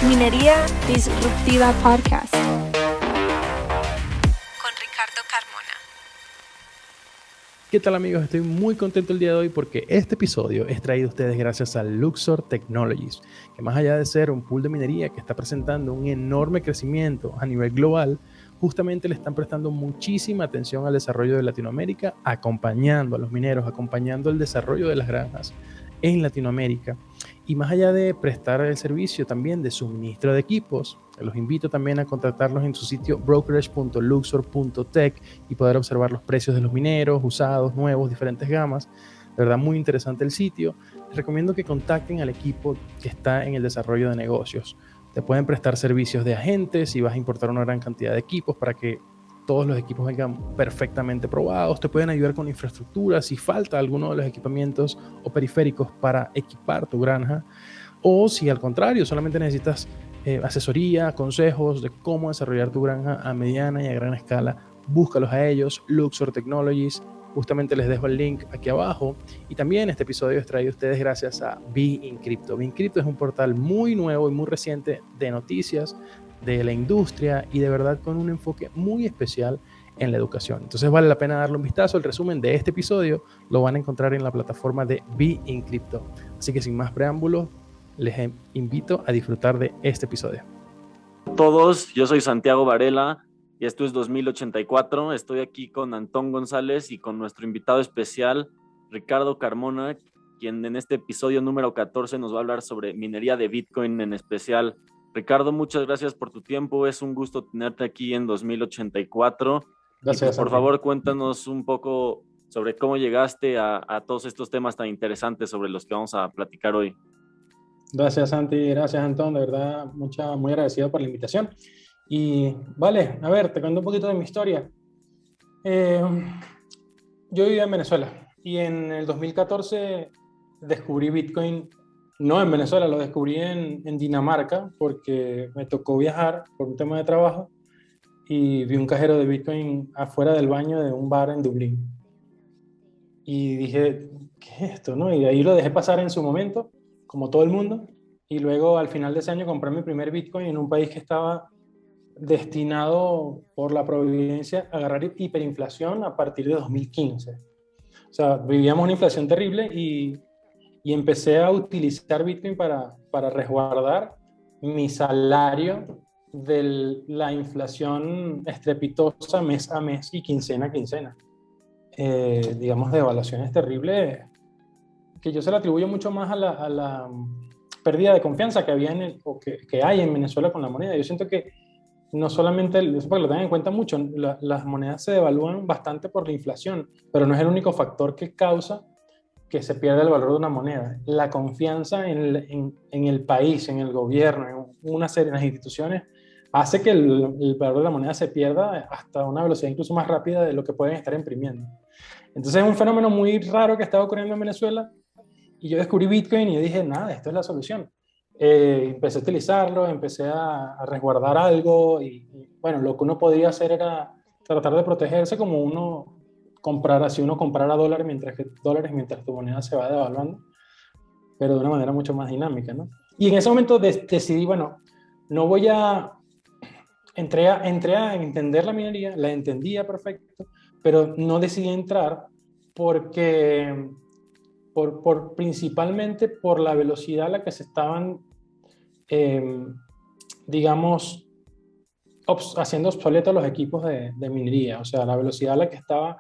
Minería Disruptiva Podcast con Ricardo Carmona. ¿Qué tal, amigos? Estoy muy contento el día de hoy porque este episodio es traído a ustedes gracias a Luxor Technologies, que más allá de ser un pool de minería que está presentando un enorme crecimiento a nivel global, justamente le están prestando muchísima atención al desarrollo de Latinoamérica, acompañando a los mineros, acompañando el desarrollo de las granjas en Latinoamérica. Y más allá de prestar el servicio también de suministro de equipos, los invito también a contactarlos en su sitio brokerage.luxor.tech y poder observar los precios de los mineros, usados, nuevos, diferentes gamas. De verdad, muy interesante el sitio. Les recomiendo que contacten al equipo que está en el desarrollo de negocios. Te pueden prestar servicios de agentes si vas a importar una gran cantidad de equipos para que todos los equipos vengan perfectamente probados. Te pueden ayudar con infraestructura si falta alguno de los equipamientos o periféricos para equipar tu granja. O si al contrario, solamente necesitas asesoría, consejos de cómo desarrollar tu granja a mediana y a gran escala, búscalos a ellos, Luxor Technologies. Justamente les dejo el link aquí abajo. Y también este episodio es traído a ustedes gracias a BeInCrypto. BeInCrypto es un portal muy nuevo y muy reciente de noticias de la industria y de verdad con un enfoque muy especial en la educación. Entonces vale la pena darle un vistazo. El resumen de este episodio lo van a encontrar en la plataforma de BeInCrypto. Así que sin más preámbulos, les invito a disfrutar de este episodio. Hola a todos, yo soy Santiago Varela y esto es 2084. Estoy aquí con Antón González y con nuestro invitado especial, Ricardo Carmona, quien en este episodio número 14 nos va a hablar sobre minería de Bitcoin en especial. Ricardo, muchas gracias por tu tiempo. Es un gusto tenerte aquí en 2084. Gracias, y pues, por favor, cuéntanos un poco sobre cómo llegaste a todos estos temas tan interesantes sobre los que vamos a platicar hoy. Gracias, Santi. Gracias, Antón. De verdad, muy agradecido por la invitación. Y vale, a ver, te cuento un poquito de mi historia. Yo vivía en Venezuela y en el 2014 descubrí Bitcoin, no en Venezuela, lo descubrí en Dinamarca porque me tocó viajar por un tema de trabajo y vi un cajero de Bitcoin afuera del baño de un bar en Dublín. Y dije, ¿qué es esto? ¿No? Y ahí lo dejé pasar en su momento, como todo el mundo. Y luego al final de ese año compré mi primer Bitcoin en un país que estaba destinado por la providencia a agarrar hiperinflación a partir de 2015. O sea, vivíamos una inflación terrible y empecé a utilizar Bitcoin para resguardar mi salario de la inflación estrepitosa mes a mes y quincena a quincena. Digamos, de evaluaciones terribles que yo se lo atribuyo mucho más a la pérdida de confianza que había que hay en Venezuela con la moneda. Yo siento que no solamente, eso para que lo tengan en cuenta mucho, las monedas se devalúan bastante por la inflación, pero no es el único factor que causa que se pierda el valor de una moneda. La confianza en el país, en el gobierno, en una serie de las instituciones, hace que el valor de la moneda se pierda hasta una velocidad incluso más rápida de lo que pueden estar imprimiendo. Entonces es un fenómeno muy raro que estaba ocurriendo en Venezuela y yo descubrí Bitcoin y yo dije, nada, esto es la solución. Empecé a utilizarlo, empecé a resguardar algo y bueno, lo que uno podía hacer era tratar de protegerse como uno comprara, si uno comprara dólares mientras tu moneda se va devaluando, pero de una manera mucho más dinámica, ¿no? Y en ese momento decidí, bueno, no voy a... Entré a entender la minería, la entendía perfecto, pero no decidí entrar porque principalmente por la velocidad a la que se estaban, digamos, haciendo obsoletos los equipos de minería, o sea, la velocidad a la que estaba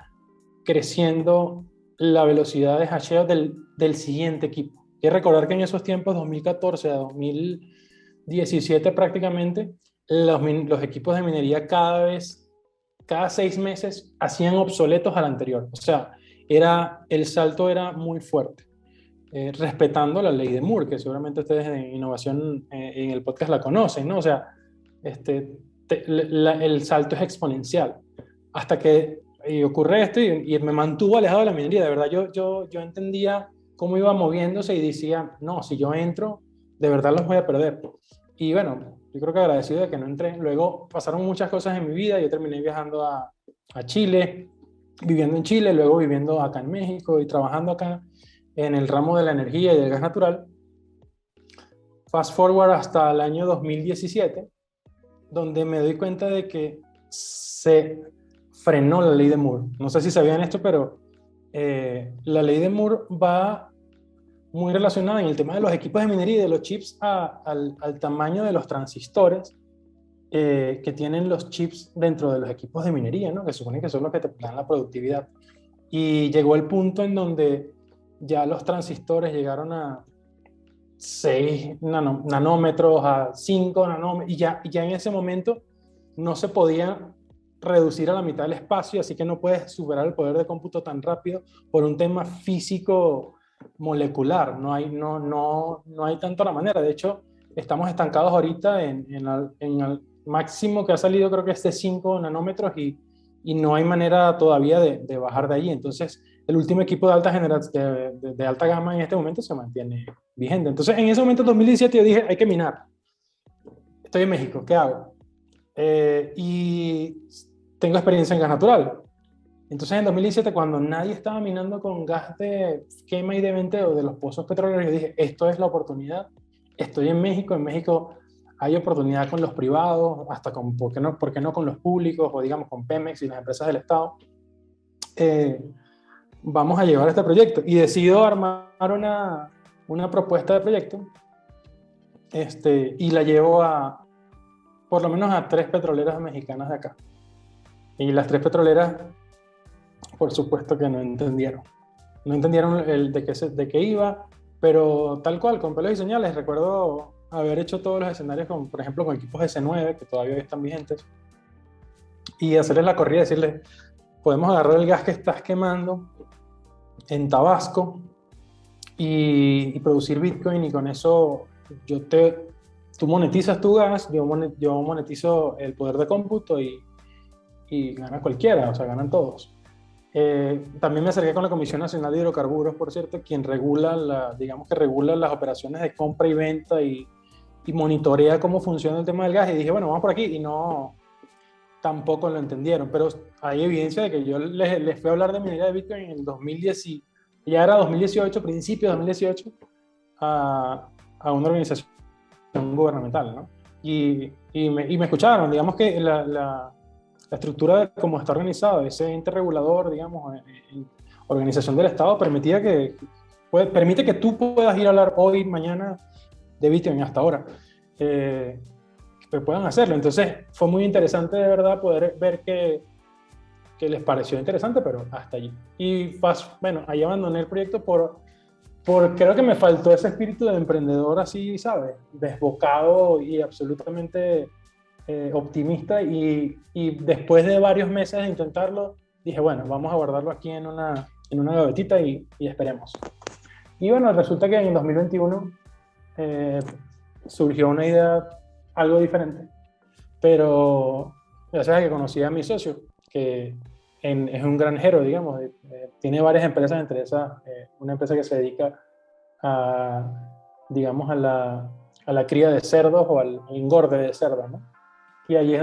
creciendo la velocidad de hasheo del siguiente equipo. Hay que recordar que en esos tiempos, 2014 a 2017 prácticamente, los equipos de minería cada 6 meses hacían obsoletos al anterior. O sea, el salto era muy fuerte, respetando la ley de Moore, que seguramente ustedes en innovación en el podcast la conocen, ¿no? O sea, el salto es exponencial. Hasta que ocurre esto y me mantuvo alejado de la minería. De verdad, yo entendía cómo iba moviéndose y decía, no, si yo entro, de verdad los voy a perder. Y bueno, yo creo que agradecido de que no entré. Luego pasaron muchas cosas en mi vida. Yo terminé viajando a Chile, viviendo en Chile, luego viviendo acá en México y trabajando acá en el ramo de la energía y del gas natural. fast forward hasta el año 2017, donde me doy cuenta de que se frenó la ley de Moore. No sé si sabían esto, pero la ley de Moore va muy relacionada en el tema de los equipos de minería y de los chips al tamaño de los transistores que tienen los chips dentro de los equipos de minería, ¿no? Que se supone que son los que te dan la productividad. Y llegó el punto en donde ya los transistores llegaron a 6 nanómetros, a 5 nanómetros, y ya en ese momento no se podía reducir a la mitad del espacio, así que no puedes superar el poder de cómputo tan rápido por un tema físico molecular. No hay tanto la manera. De hecho, estamos estancados ahorita en el máximo que ha salido, creo que es de 5 nanómetros, y no hay manera todavía de bajar de ahí. Entonces, el último equipo de alta de alta gama en este momento se mantiene vigente. Entonces, en ese momento, en 2017, yo dije, hay que minar. Estoy en México, ¿qué hago? Y tengo experiencia en gas natural. Entonces, en 2017, cuando nadie estaba minando con gas de quema y de venteo de los pozos petroleros, yo dije, esto es la oportunidad. Estoy en México. En México hay oportunidad con los privados, hasta con, ¿por qué no con los públicos, o digamos con Pemex y las empresas del Estado? Vamos a llevar este proyecto. Y decido armar una propuesta de proyecto, y la llevo por lo menos a 3 petroleras mexicanas de acá. Y las 3 petroleras, por supuesto que no entendieron. No entendieron de qué iba, pero tal cual, con pelos y señales. Recuerdo haber hecho todos los escenarios, por ejemplo, con equipos S9, que todavía están vigentes, y hacerles la corrida y decirles, podemos agarrar el gas que estás quemando en Tabasco y producir Bitcoin, y con eso tú monetizas tu gas, yo monetizo el poder de cómputo, y gana cualquiera, o sea, ganan todos. También me acerqué con la Comisión Nacional de Hidrocarburos, por cierto, quien regula regula las operaciones de compra y venta y monitorea cómo funciona el tema del gas, y dije, bueno, vamos por aquí, y tampoco lo entendieron, pero hay evidencia de que yo les fui a hablar de minería de Bitcoin en el 2010, ya era 2018, principio de 2018, a una organización gubernamental, ¿no? Y me escucharon. Digamos que la estructura de cómo está organizado ese ente regulador, digamos, en organización del Estado, permite que tú puedas ir a hablar hoy, mañana, de Bitcoin hasta ahora, que puedan hacerlo. Entonces fue muy interesante, de verdad, poder ver que les pareció interesante, pero hasta allí. Y bueno, ahí abandoné el proyecto por creo que me faltó ese espíritu de emprendedor así, ¿sabes? Desbocado y absolutamente optimista, y después de varios meses de intentarlo, dije, bueno, vamos a guardarlo aquí en una gavetita y esperemos. Y bueno, resulta que en 2021 surgió una idea algo diferente, pero gracias a que conocí a mi socio, que es un granjero, digamos, tiene varias empresas, entre esas una empresa que se dedica digamos, a la cría de cerdos o al engorde de cerdos, ¿no? Y ahí es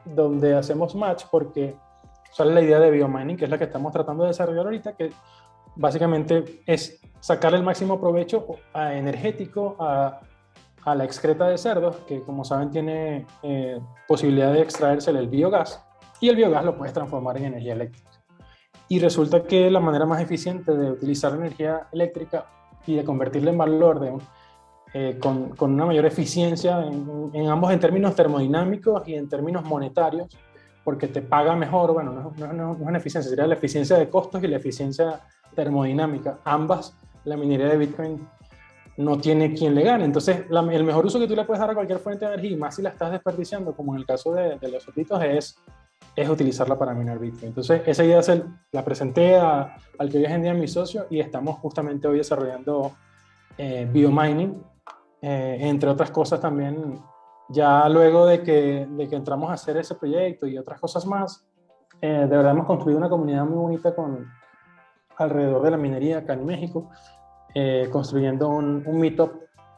donde hacemos match, porque sale la idea de biomining, que es la que estamos tratando de desarrollar ahorita, que básicamente es sacar el máximo provecho energético a la excreta de cerdos, que como saben tiene posibilidad de extraerse el biogás, y el biogás lo puedes transformar en energía eléctrica. Y resulta que la manera más eficiente de utilizar la energía eléctrica y de convertirla en valor con una mayor eficiencia en ambos, en términos termodinámicos y en términos monetarios, porque te paga mejor. Bueno, no es una eficiencia, sería la eficiencia de costos y la eficiencia termodinámica. Ambas, la minería de Bitcoin no tiene quien le gane. Entonces, el mejor uso que tú le puedes dar a cualquier fuente de energía, y más si la estás desperdiciando, como en el caso de los cerditos, es utilizarla para minar Bitcoin. Entonces, esa idea la presenté al que hoy es en día mi socio, y estamos justamente hoy desarrollando biomining, entre otras cosas también. Ya luego de que entramos a hacer ese proyecto y otras cosas más, de verdad hemos construido una comunidad muy bonita alrededor de la minería acá en México, construyendo un meetup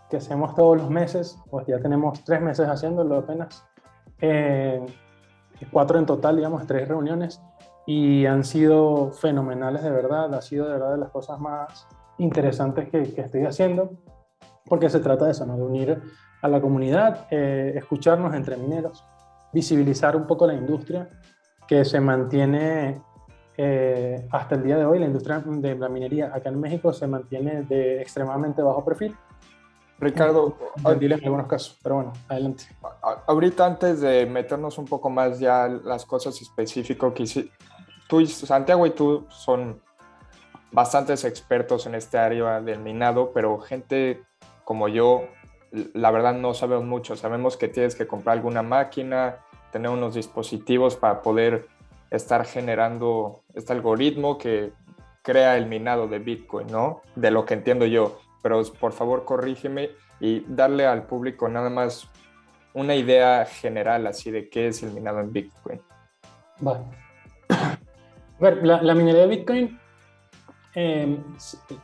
que hacemos todos los meses. Pues ya tenemos 3 meses haciéndolo apenas, 4 en total, digamos, 3 reuniones, y han sido fenomenales, de verdad. Ha sido de verdad de las cosas más interesantes que estoy haciendo. porque se trata de eso, ¿no? De unir a la comunidad, escucharnos entre mineros, visibilizar un poco la industria que se mantiene hasta el día de hoy. La industria de la minería acá en México se mantiene de extremadamente bajo perfil, Ricardo, entendible en algunos casos, pero bueno, adelante. ahorita antes de meternos un poco más ya las cosas específicas que tú y Santiago y tú son bastantes expertos en este área del minado, pero gente como yo, la verdad no sabemos mucho. Sabemos que tienes que comprar alguna máquina, tener unos dispositivos para poder estar generando este algoritmo que crea el minado de Bitcoin, ¿no? De lo que entiendo yo. Pero por favor corrígeme y darle al público nada más una idea general así de qué es el minado en Bitcoin. Vale. A ver, la minería de Bitcoin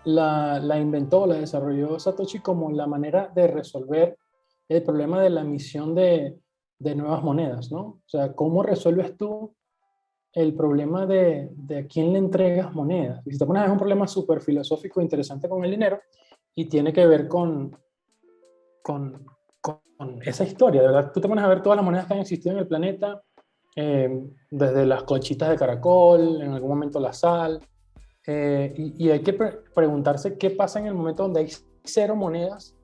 la inventó, la desarrolló Satoshi como la manera de resolver el problema de la emisión de nuevas monedas, ¿no? O sea, ¿cómo resuelves tú el problema de a quién le entregas monedas? Y si te pones, es un problema súper filosófico interesante con el dinero y tiene que ver con esa historia, de verdad. Tú te pones a ver todas las monedas que han existido en el planeta, desde las conchitas de caracol, en algún momento la sal, y hay que preguntarse qué pasa en el momento donde hay cero monedas.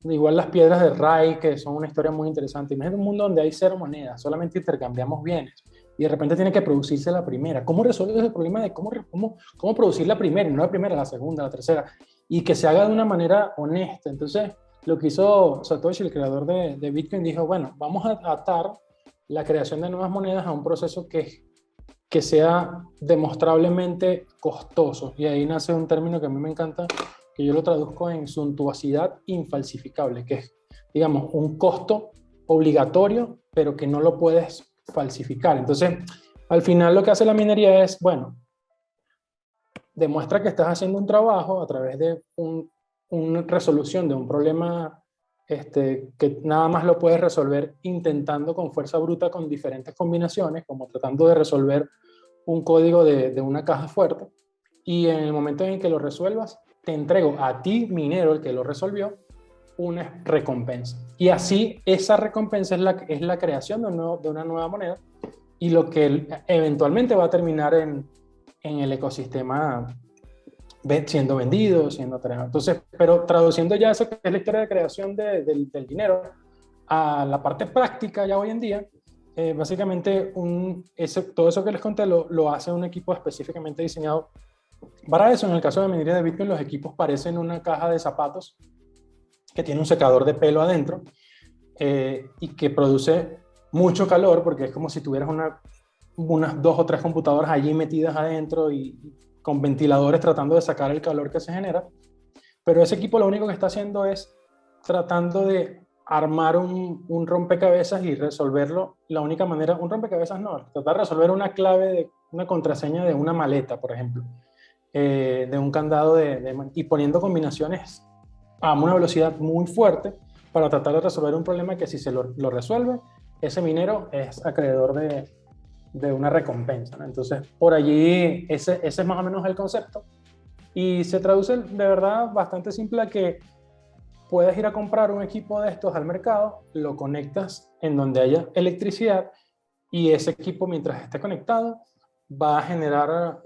Igual las piedras de Rai, que son una historia muy interesante. Imagínate un mundo donde hay cero monedas, solamente intercambiamos bienes, y de repente tiene que producirse la primera. ¿Cómo resuelves el problema de cómo producir la primera, y no la primera, la segunda, la tercera? Y que se haga de una manera honesta. Entonces, lo que hizo Satoshi, el creador de Bitcoin, dijo, bueno, vamos a atar la creación de nuevas monedas a un proceso que sea demostrablemente costoso. Y ahí nace un término que a mí me encanta, que yo lo traduzco en suntuosidad infalsificable, que es, digamos, un costo obligatorio, pero que no lo puedes falsificar. Entonces, al final lo que hace la minería es, bueno, demuestra que estás haciendo un trabajo a través de una resolución de un problema que nada más lo puedes resolver intentando con fuerza bruta con diferentes combinaciones, como tratando de resolver un código de una caja fuerte, y en el momento en que lo resuelvas, te entrego a ti, minero, el que lo resolvió, una recompensa. Y así esa recompensa es la creación de una nueva moneda, y lo que eventualmente va a terminar en el ecosistema siendo vendido, siendo traído. Entonces, pero traduciendo ya eso que es la historia de creación del dinero a la parte práctica ya hoy en día, básicamente todo eso que les conté lo hace un equipo específicamente diseñado para eso. En el caso de minería de Bitcoin, los equipos parecen una caja de zapatos que tiene un secador de pelo adentro, y que produce mucho calor, porque es como si tuvieras unas 2 o 3 computadoras allí metidas adentro y con ventiladores tratando de sacar el calor que se genera. Pero ese equipo lo único que está haciendo es tratando de armar un rompecabezas y resolverlo. La única manera, un rompecabezas no, tratar de resolver una clave, una contraseña de una maleta, por ejemplo, de un candado y poniendo combinaciones a una velocidad muy fuerte para tratar de resolver un problema que si se lo resuelve, ese minero es acreedor de una recompensa, ¿no? Entonces, por allí, ese es más o menos el concepto. Y se traduce de verdad bastante simple a que puedes ir a comprar un equipo de estos al mercado, lo conectas en donde haya electricidad, y ese equipo, mientras esté conectado, va a generar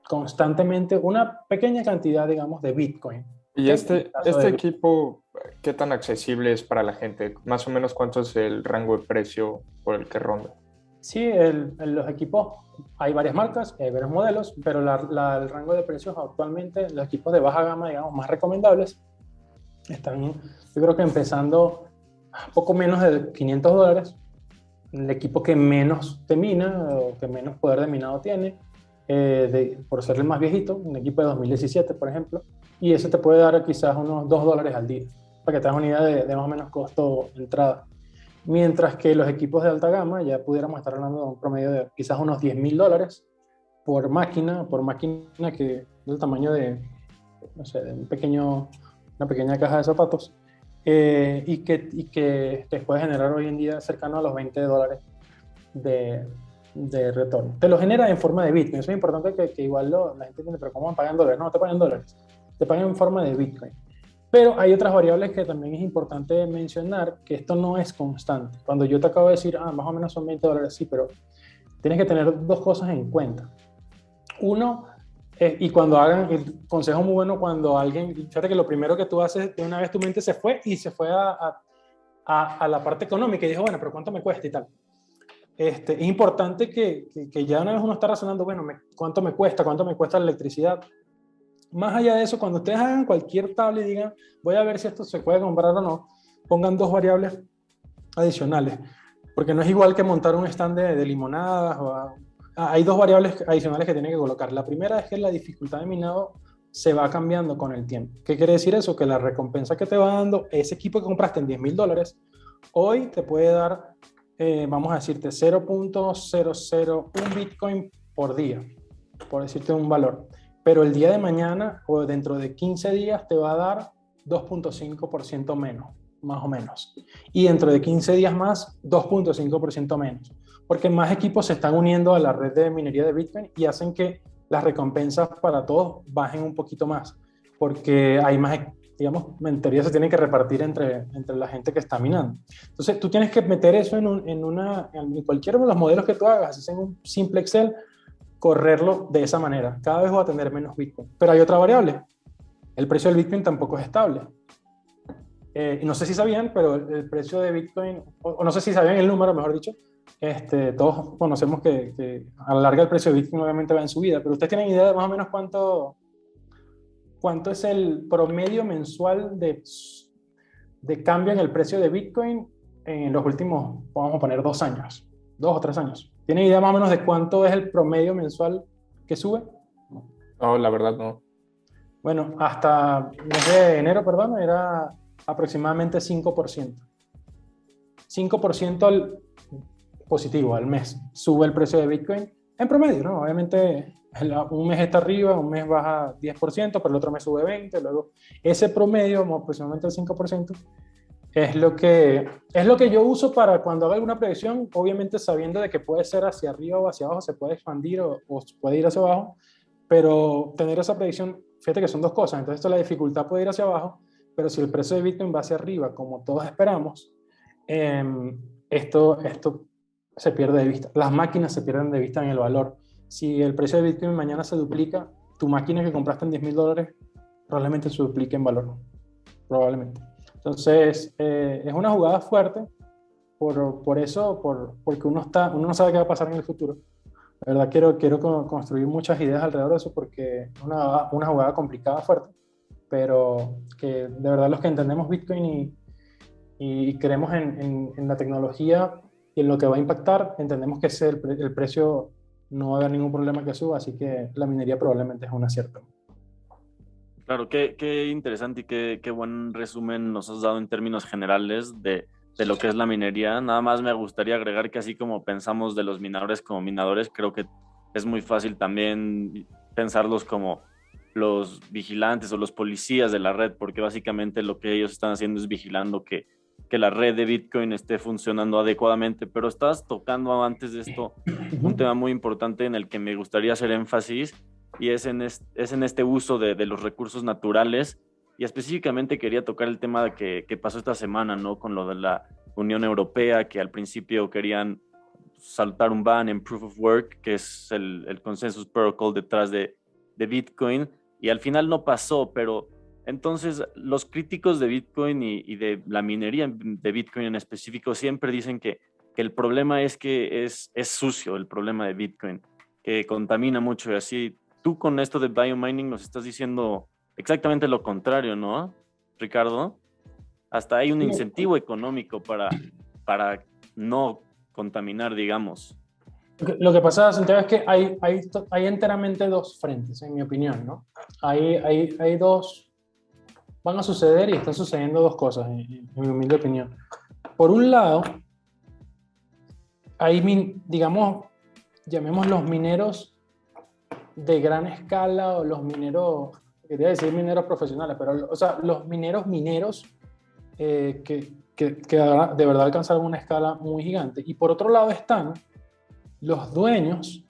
constantemente una pequeña cantidad, digamos, de Bitcoin. ¿Y este equipo qué tan accesible es para la gente? Más o menos, ¿cuánto es el rango de precio por el que ronda? Sí, los equipos, hay varias marcas, hay varios modelos, pero el rango de precios actualmente, los equipos de baja gama, digamos, más recomendables, están, yo creo que empezando poco menos de $500. El equipo que menos te mina, o que menos poder de minado tiene, por ser el más viejito, un equipo de 2017, por ejemplo, y ese te puede dar quizás unos $2 al día, para que te hagas una idea de más o menos costo de entrada. Mientras que los equipos de alta gama ya pudiéramos estar hablando de un promedio de quizás unos $10,000 por máquina que es del tamaño de, no sé, de una pequeña caja de zapatos, y que te puede generar hoy en día cercano a los $20 de retorno. Te lo genera en forma de Bitcoin. Eso es importante que igual la gente entiende, pero ¿cómo me pagan dólares? No te pagan dólares, te pagan en forma de Bitcoin. Pero hay otras variables que también es importante mencionar, que esto no es constante. Cuando yo te acabo de decir, más o menos son $20, sí, pero tienes que tener dos cosas en cuenta. Uno, y cuando hagan, el consejo muy bueno cuando alguien, fíjate que lo primero que tú haces, de una vez tu mente se fue y se fue a la parte económica y dijo, bueno, pero ¿cuánto me cuesta y tal? Es importante que ya una vez uno está razonando, bueno, ¿cuánto me cuesta la electricidad? Más allá de eso, cuando ustedes hagan cualquier tabla y digan, voy a ver si esto se puede comprar o no, pongan dos variables adicionales, porque no es igual que montar un stand de limonadas. Hay dos variables adicionales que tienen que colocar. La primera es que la dificultad de minado se va cambiando con el tiempo. ¿Qué quiere decir eso? Que la recompensa que te va dando ese equipo que compraste en $10,000, hoy te puede dar, vamos a decirte, 0.001 Bitcoin por día, por decirte un valor. Pero el día de mañana o dentro de 15 días te va a dar 2.5% menos, más o menos. Y dentro de 15 días más, 2.5% menos. Porque más equipos se están uniendo a la red de minería de Bitcoin y hacen que las recompensas para todos bajen un poquito más. Porque hay más, digamos, en teoría se tienen que repartir entre la gente que está minando. Entonces tú tienes que meter eso en cualquiera de los modelos que tú hagas, así sea en un simple Excel, correrlo de esa manera. Cada vez va a tener menos Bitcoin. Pero hay otra variable. El precio del Bitcoin tampoco es estable. Y no sé si sabían, pero el precio de Bitcoin, o no sé si sabían el número, mejor dicho, todos conocemos que a la larga el precio de Bitcoin obviamente va en subida, pero ustedes tienen idea de más o menos cuánto es el promedio mensual de cambio en el precio de Bitcoin en los últimos, vamos a poner 2 años, 2 o 3 años. ¿Tienen idea más o menos de cuánto es el promedio mensual que sube? No, la verdad no. Bueno, hasta el mes de enero, perdón, era aproximadamente 5%. 5% positivo al mes sube el precio de Bitcoin en promedio, ¿no? Obviamente un mes está arriba, un mes baja 10%, pero el otro mes sube 20%, luego ese promedio, aproximadamente el 5%, es lo que yo uso para cuando hago alguna predicción, obviamente sabiendo de que puede ser hacia arriba o hacia abajo, se puede expandir o puede ir hacia abajo, pero tener esa predicción, fíjate que son dos cosas. Entonces la dificultad puede ir hacia abajo, pero si el precio de Bitcoin va hacia arriba, como todos esperamos, esto se pierde de vista. Las máquinas se pierden de vista en el valor. Si el precio de Bitcoin mañana se duplica, tu máquina que compraste en $10,000 probablemente se duplique en valor. Probablemente. Entonces, es una jugada fuerte por eso, porque uno no sabe qué va a pasar en el futuro. La verdad, quiero construir muchas ideas alrededor de eso porque es una jugada complicada, fuerte, pero que de verdad los que entendemos Bitcoin y creemos en la tecnología y en lo que va a impactar, entendemos que el precio no va a haber ningún problema que suba, así que la minería probablemente es un acierto. Claro, qué interesante y qué buen resumen nos has dado en términos generales de lo que es la minería. Nada más me gustaría agregar que así como pensamos de los minadores como minadores, creo que es muy fácil también pensarlos como los vigilantes o los policías de la red, porque básicamente lo que ellos están haciendo es vigilando que la red de Bitcoin esté funcionando adecuadamente. Pero estás tocando antes de esto un tema muy importante en el que me gustaría hacer énfasis, y es en este uso de los recursos naturales, y específicamente quería tocar el tema de que pasó esta semana, ¿no? Con lo de la Unión Europea, que al principio querían saltar un ban en Proof of Work, que es el Consensus Protocol detrás de Bitcoin, y al final no pasó. Pero entonces los críticos de Bitcoin y de la minería de Bitcoin en específico siempre dicen que el problema es que es sucio, el problema de Bitcoin, que contamina mucho, y así. Tú con esto de biomining nos estás diciendo exactamente lo contrario, ¿no, Ricardo? Hasta hay un incentivo económico para no contaminar, digamos. Lo que pasa, Santiago, es que hay enteramente dos frentes, en mi opinión, ¿no? Hay dos, van a suceder y están sucediendo dos cosas, en mi humilde opinión. Por un lado, hay, digamos, llamemos los mineros de gran escala, o los mineros, quería decir mineros profesionales, pero o sea, los mineros que de verdad alcanzaron una escala muy gigante. Y por otro lado están los dueños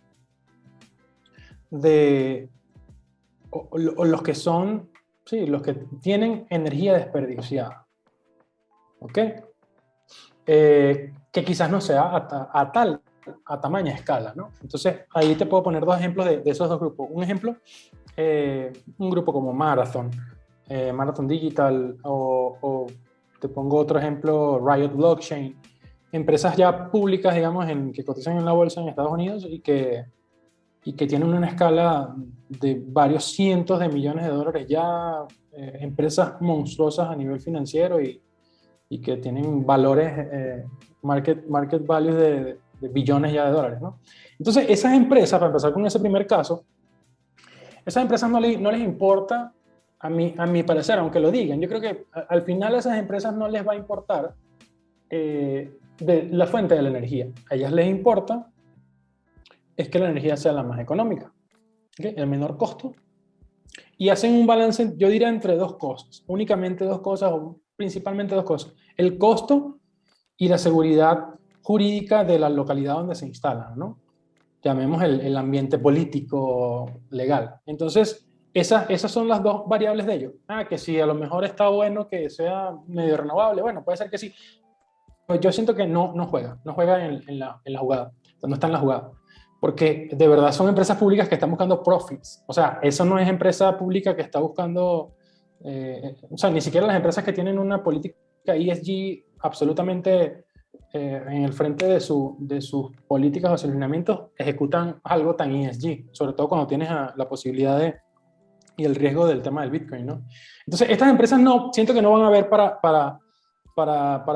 o los que son ¿sí? Los que tienen energía desperdiciada. ¿Ok? Que quizás no sea a tamaña escala, ¿no? Entonces, ahí te puedo poner dos ejemplos de esos dos grupos. Un ejemplo, un grupo como Marathon, Marathon Digital, o te pongo otro ejemplo, Riot Blockchain, empresas ya públicas, digamos, que cotizan en la bolsa en Estados Unidos y que tienen una escala de varios cientos de millones de dólares ya, empresas monstruosas a nivel financiero y que tienen valores, market values de billones ya de dólares, ¿no? Entonces, esas empresas, para empezar con ese primer caso, esas empresas no les importa, a mi parecer, aunque lo digan, yo creo que al final a esas empresas no les va a importar de la fuente de la energía. A ellas les importa es que la energía sea la más económica, ¿okay? El menor costo, y hacen un balance, yo diría, entre dos cosas, únicamente dos cosas, o principalmente dos cosas: el costo y la seguridad jurídica de la localidad donde se instalan, ¿no? Llamemos el ambiente político legal. Entonces, esas son las dos variables de ello. Que si a lo mejor está bueno que sea medio renovable, bueno, puede ser que sí. Pues yo siento que no juega en la jugada, no está en la jugada. Porque de verdad son empresas públicas que están buscando profits. O sea, eso no es empresa pública que está buscando, o sea, ni siquiera las empresas que tienen una política ESG absolutamente en el frente de sus políticas o sus lineamientos ejecutan algo tan ESG, sobre todo cuando tienes la posibilidad y el riesgo del tema del Bitcoin, ¿no? Entonces, estas empresas siento que no van a ver para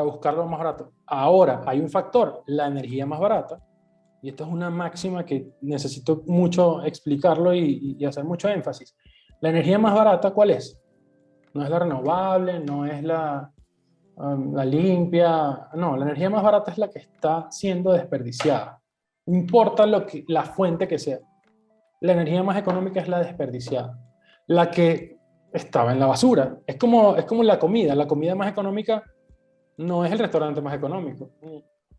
buscar lo más barato. Ahora, hay un factor, la energía más barata, y esto es una máxima que necesito mucho explicarlo y hacer mucho énfasis. La energía más barata, ¿cuál es? No es la renovable, no es la limpia, no, la energía más barata es la que está siendo desperdiciada. No importa la fuente que sea. La energía más económica es la desperdiciada, la que estaba en la basura. Es como la comida más económica no es el restaurante más económico.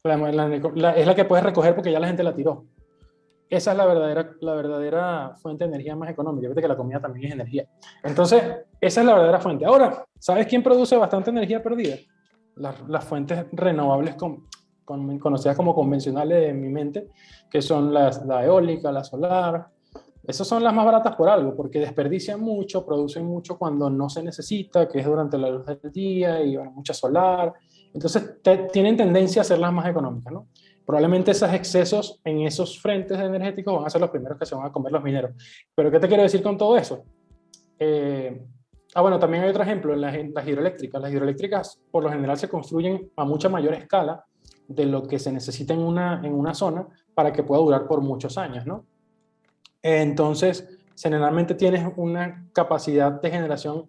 Es la que puedes recoger porque ya la gente la tiró. Esa es la verdadera fuente de energía más económica. Fíjate que la comida también es energía. Entonces, esa es la verdadera fuente. Ahora, ¿sabes quién produce bastante energía perdida? Las fuentes renovables conocidas como convencionales en mi mente, que son la eólica, la solar. Esas son las más baratas por algo, porque desperdician mucho, producen mucho cuando no se necesita, que es durante la luz del día, y bueno, mucha solar. Entonces, tienen tendencia a ser las más económicas, ¿no? Probablemente esos excesos en esos frentes energéticos van a ser los primeros que se van a comer los mineros. Pero, ¿qué te quiero decir con todo eso? Bueno, también hay otro ejemplo, en las hidroeléctricas. Las hidroeléctricas, por lo general, se construyen a mucha mayor escala de lo que se necesita en una zona para que pueda durar por muchos años, ¿no? Entonces, generalmente tienes una capacidad de generación,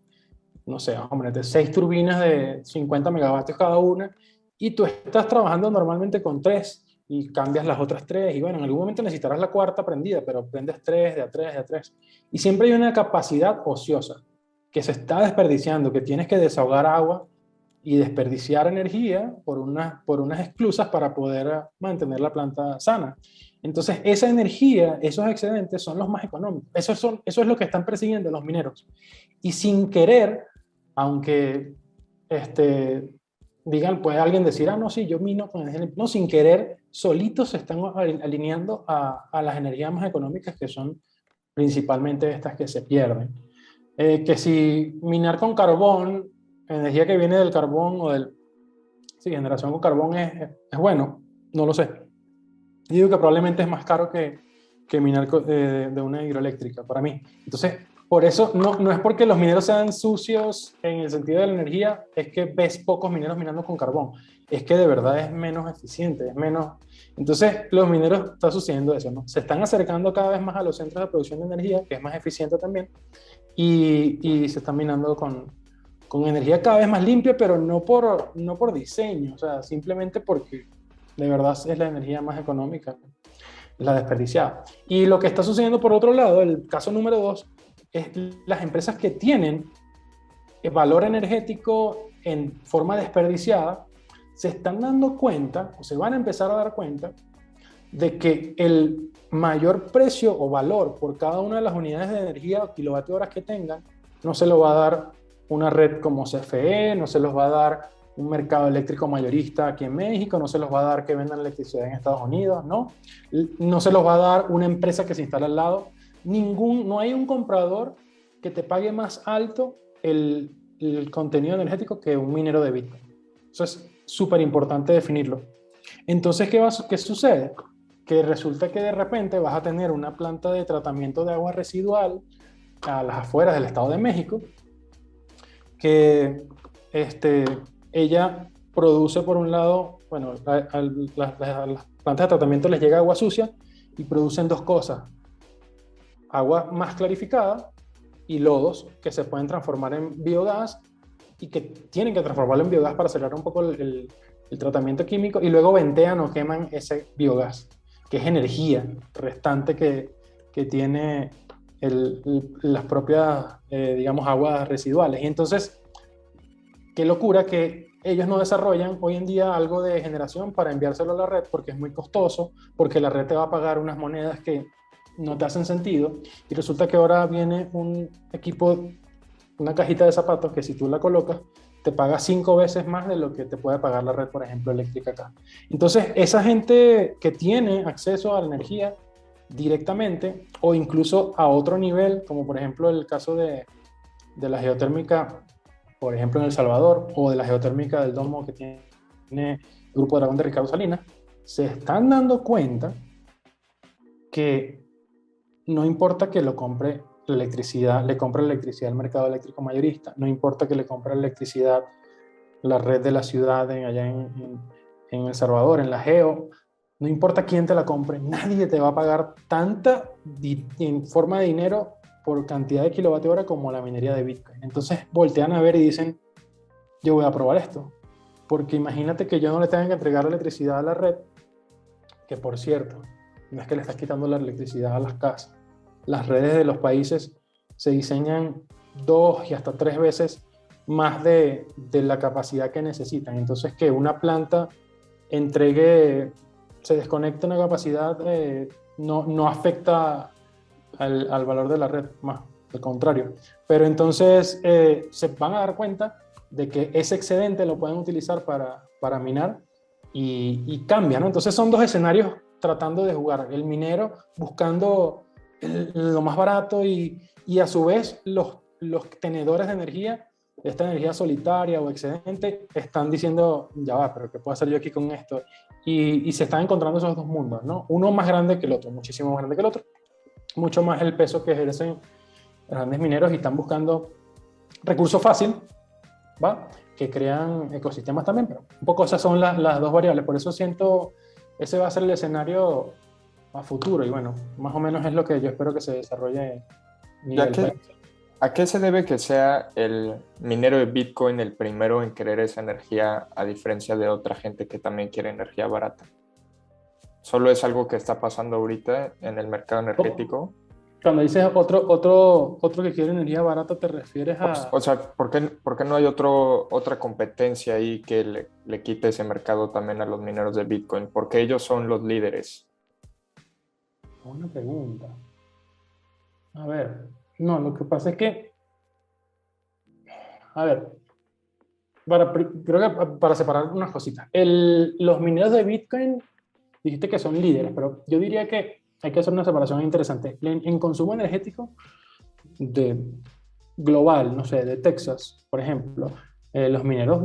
no sé, hombre, de 6 turbinas de 50 megavatios cada una, y tú estás trabajando normalmente con 3 y cambias las otras 3, y bueno, en algún momento necesitarás la cuarta prendida, pero prendes 3, de a 3, de a 3. Y siempre hay una capacidad ociosa que se está desperdiciando, que tienes que desahogar agua y desperdiciar energía por unas esclusas para poder mantener la planta sana. Entonces, esa energía, esos excedentes son los más económicos. Eso es lo que están persiguiendo los mineros. Y sin querer, aunque digan, puede alguien decir, no, sí, yo mino con energía. No, sin querer, solitos se están alineando a las energías más económicas, que son principalmente estas que se pierden. Que si minar con carbón, energía que viene del carbón o generación con carbón es bueno, no lo sé. Yo digo que probablemente es más caro que minar de una hidroeléctrica para mí. Entonces, por eso no es porque los mineros sean sucios en el sentido de la energía, es que ves pocos mineros minando con carbón. Es que de verdad es menos eficiente, es menos. Entonces, los mineros está sucediendo eso, ¿no? Se están acercando cada vez más a los centros de producción de energía, que es más eficiente también, y se están minando con energía cada vez más limpia, pero no por diseño, o sea, simplemente porque de verdad es la energía más económica, la desperdiciada. Y lo que está sucediendo por otro lado, el caso número 2, es las empresas que tienen valor energético en forma desperdiciada, se están dando cuenta, o se van a empezar a dar cuenta, de que el mayor precio o valor por cada una de las unidades de energía o kilovatio horas que tengan no se lo va a dar una red como CFE, no se los va a dar un mercado eléctrico mayorista aquí en México, no se los va a dar que vendan electricidad en Estados Unidos, no. No se los va a dar una empresa que se instala al lado. No hay un comprador que te pague más alto el contenido energético que un minero de Bitcoin. Eso es súper importante definirlo. Entonces, ¿qué sucede? Que resulta que de repente vas a tener una planta de tratamiento de agua residual a las afueras del Estado de México, que ella produce por un lado, bueno, a las plantas de tratamiento les llega agua sucia y producen dos cosas: agua más clarificada y lodos que se pueden transformar en biogás y que tienen que transformarlo en biogás para acelerar un poco el tratamiento químico, y luego ventean o queman ese biogás, que es energía restante que tiene las propias, digamos, aguas residuales. Y entonces, qué locura que ellos no desarrollan hoy en día algo de generación para enviárselo a la red, porque es muy costoso, porque la red te va a pagar unas monedas que no te hacen sentido, y resulta que ahora viene un equipo, una cajita de zapatos que si tú la colocas, te paga 5 veces más de lo que te puede pagar la red, por ejemplo, eléctrica acá. Entonces, esa gente que tiene acceso a la energía directamente o incluso a otro nivel, como por ejemplo el caso de la geotérmica, por ejemplo en El Salvador, o de la geotérmica del Domo que tiene el Grupo Dragón de Ricardo Salinas, se están dando cuenta que no importa que lo compre la electricidad, le compre la electricidad al mercado eléctrico mayorista, no importa que le compre la electricidad la red de la ciudad allá en El Salvador, en la Geo, no importa quién te la compre, nadie te va a pagar tanta en forma de dinero por cantidad de kilovatio hora como la minería de Bitcoin. Entonces voltean a ver y dicen, yo voy a probar esto, porque imagínate que yo no le tenga que entregar la electricidad a la red, que por cierto, no es que le estás quitando la electricidad a las casas. Las redes de los países se diseñan 2 y hasta 3 veces más de la capacidad que necesitan. Entonces, que una planta se desconecte una capacidad, no afecta al valor de la red, más al contrario. Pero entonces se van a dar cuenta de que ese excedente lo pueden utilizar para minar y cambia, ¿no? Entonces son dos escenarios tratando de jugar. El minero buscando lo más barato y a su vez los tenedores de energía, esta energía solitaria o excedente, están diciendo, ya va, pero ¿qué puedo hacer yo aquí con esto? Y se están encontrando esos dos mundos, ¿no? Uno más grande que el otro, muchísimo más grande que el otro, mucho más el peso que ejercen grandes mineros y están buscando recursos fácil, ¿va? Que crean ecosistemas también, pero un poco esas son las dos variables. Por eso siento, ese va a ser el escenario a futuro, y bueno, más o menos es lo que yo espero que se desarrolle a nivel país. ¿A qué se debe que sea el minero de Bitcoin el primero en querer esa energía, a diferencia de otra gente que también quiere energía barata? ¿Solo es algo que está pasando ahorita en el mercado energético? Cuando dices otro que quiere energía barata, ¿te refieres a...? O sea, ¿por qué no hay otra competencia ahí que le quite ese mercado también a los mineros de Bitcoin? Porque ellos son los líderes. Buena pregunta. A ver, no, lo que pasa es que, a ver, creo que para separar unas cositas. Los mineros de Bitcoin, dijiste que son líderes, pero yo diría que hay que hacer una separación interesante. En consumo energético global, no sé, de Texas, por ejemplo, los mineros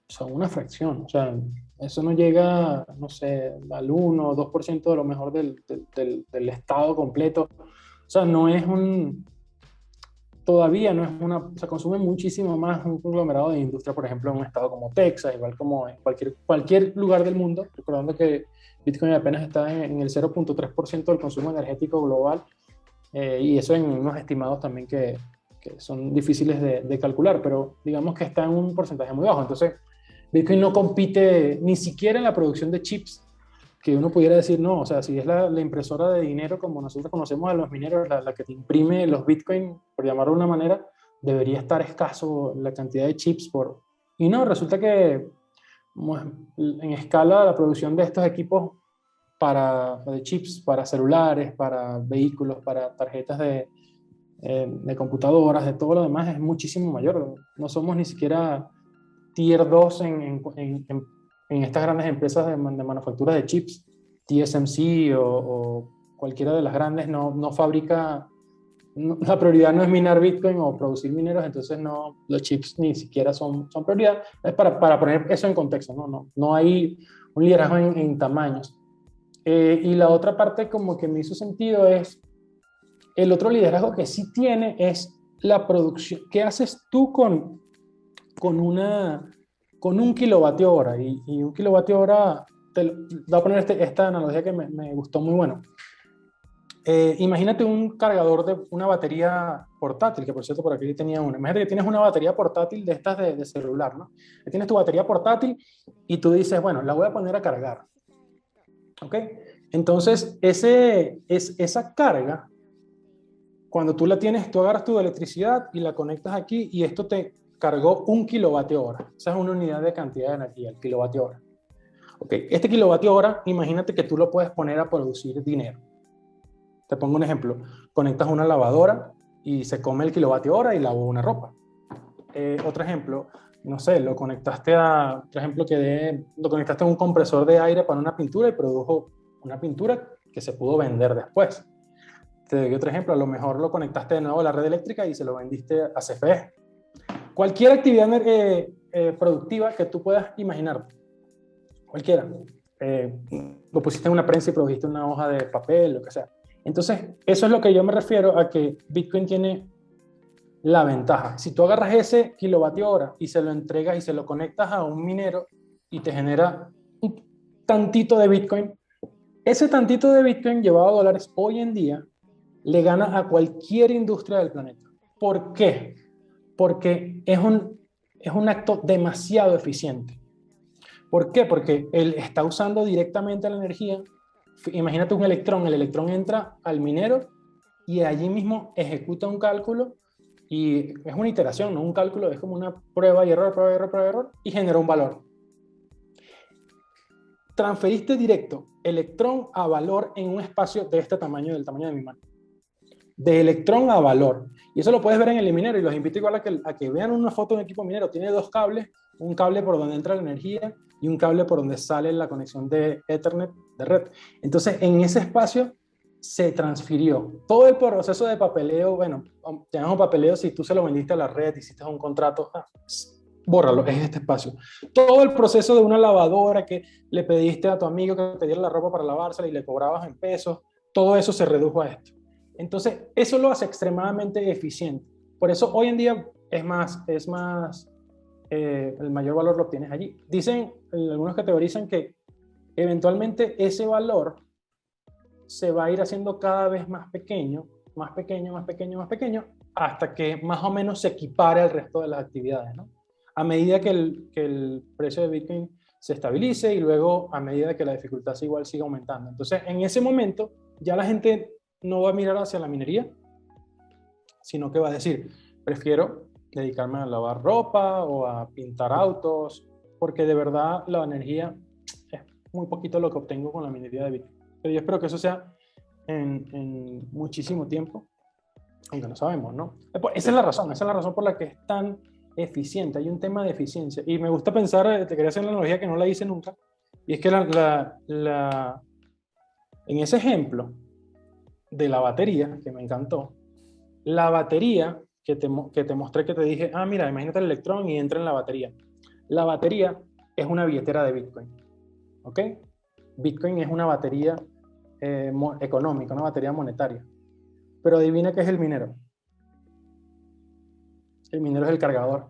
son una fracción, o sea, eso no llega, no sé, al 1 o 2% de lo mejor del estado completo. O sea, todavía no es se consume muchísimo más un conglomerado de industria, por ejemplo, en un estado como Texas, igual como en cualquier lugar del mundo, recordando que Bitcoin apenas está en el 0.3% del consumo energético global, y eso en unos estimados también que son difíciles de calcular, pero digamos que está en un porcentaje muy bajo. Entonces, Bitcoin no compite ni siquiera en la producción de chips, que uno pudiera decir, no, o sea, si es la impresora de dinero como nosotros conocemos a los mineros, la que te imprime los Bitcoin, por llamarlo de una manera, debería estar escaso la cantidad de chips Y no, resulta que en escala la producción de estos equipos de chips para celulares, para vehículos, para tarjetas de computadoras, de todo lo demás, es muchísimo mayor. No somos ni siquiera tier 2 en estas grandes empresas de manufactura de chips. TSMC o cualquiera de las grandes no fabrica, la prioridad no es minar Bitcoin o producir mineros, entonces los chips ni siquiera son prioridad. Es para poner eso en contexto, no hay un liderazgo en tamaños. Y la otra parte como que me hizo sentido es, el otro liderazgo que sí tiene es la producción. ¿Qué haces tú con un kilovatio hora? Y un kilovatio hora, voy a poner esta analogía que me gustó muy bueno. Imagínate un cargador de una batería portátil, que por cierto por aquí tenía una. Imagínate que tienes una batería portátil de estas de celular, ¿no? Tienes tu batería portátil y tú dices, bueno, la voy a poner a cargar. ¿Ok? Entonces, esa carga, cuando tú la tienes, tú agarras tu electricidad y la conectas aquí y esto te cargó 1 kilovatio hora. Esa es una unidad de cantidad de energía, el kilovatio hora. ¿Ok? Este kilovatio hora, imagínate que tú lo puedes poner a producir dinero. Te pongo un ejemplo. Conectas una lavadora y se come el kilovatio hora y lavó una ropa. Otro ejemplo, no sé, lo conectaste a un compresor de aire para una pintura y produjo una pintura que se pudo vender después. Te doy otro ejemplo, a lo mejor lo conectaste de nuevo a la red eléctrica y se lo vendiste a CFE. Cualquier actividad productiva que tú puedas imaginar, cualquiera. Lo pusiste en una prensa y produjiste una hoja de papel, lo que sea. Entonces, eso es lo que yo me refiero a que Bitcoin tiene la ventaja. Si tú agarras ese kilovatio hora y se lo entregas y se lo conectas a un minero y te genera un tantito de Bitcoin, ese tantito de Bitcoin llevado a dólares hoy en día le gana a cualquier industria del planeta. ¿Por qué? Porque es un acto demasiado eficiente. ¿Por qué? Porque él está usando directamente la energía. Imagínate un electrón, el electrón entra al minero y allí mismo ejecuta un cálculo y es una iteración, no un cálculo, es como una prueba y error y genera un valor. Transferiste directo electrón a valor en un espacio de este tamaño, del tamaño de mi mano. De electrón a valor. Y eso lo puedes ver en el minero y los invito igual a que vean una foto de un equipo minero. Tiene 2 cables, un cable por donde entra la energía y un cable por donde sale la conexión de Ethernet de red. Entonces, en ese espacio se transfirió todo el proceso de papeleo. Bueno, te llamamos papeleo si tú se lo vendiste a la red, hiciste un contrato, bórralo, es este espacio. Todo el proceso de una lavadora que le pediste a tu amigo que te diera la ropa para lavársela y le cobrabas en pesos, todo eso se redujo a esto. Entonces, eso lo hace extremadamente eficiente. Por eso hoy en día el mayor valor lo obtienes allí. Dicen, algunos que teorizan que eventualmente ese valor se va a ir haciendo cada vez más pequeño, hasta que más o menos se equipare al resto de las actividades, ¿no? A medida que el precio de Bitcoin se estabilice y luego a medida que la dificultad igual siga aumentando. Entonces, en ese momento, ya la gente no va a mirar hacia la minería, sino que va a decir, prefiero dedicarme a lavar ropa o a pintar autos, porque de verdad la energía es muy poquito lo que obtengo con la minería de Bitcoin. Pero yo espero que eso sea en muchísimo tiempo, aunque no sabemos, ¿no? Esa es la razón por la que es tan eficiente. Hay un tema de eficiencia. Y me gusta pensar, te quería hacer una analogía que no la hice nunca, y es que en ese ejemplo de la batería, que me encantó, la batería que te mostré, que te dije, mira, imagínate el electrón y entra en la batería. La batería es una billetera de Bitcoin, ¿ok? Bitcoin es una batería económica, una batería monetaria. Pero adivina qué es el minero. El minero es el cargador.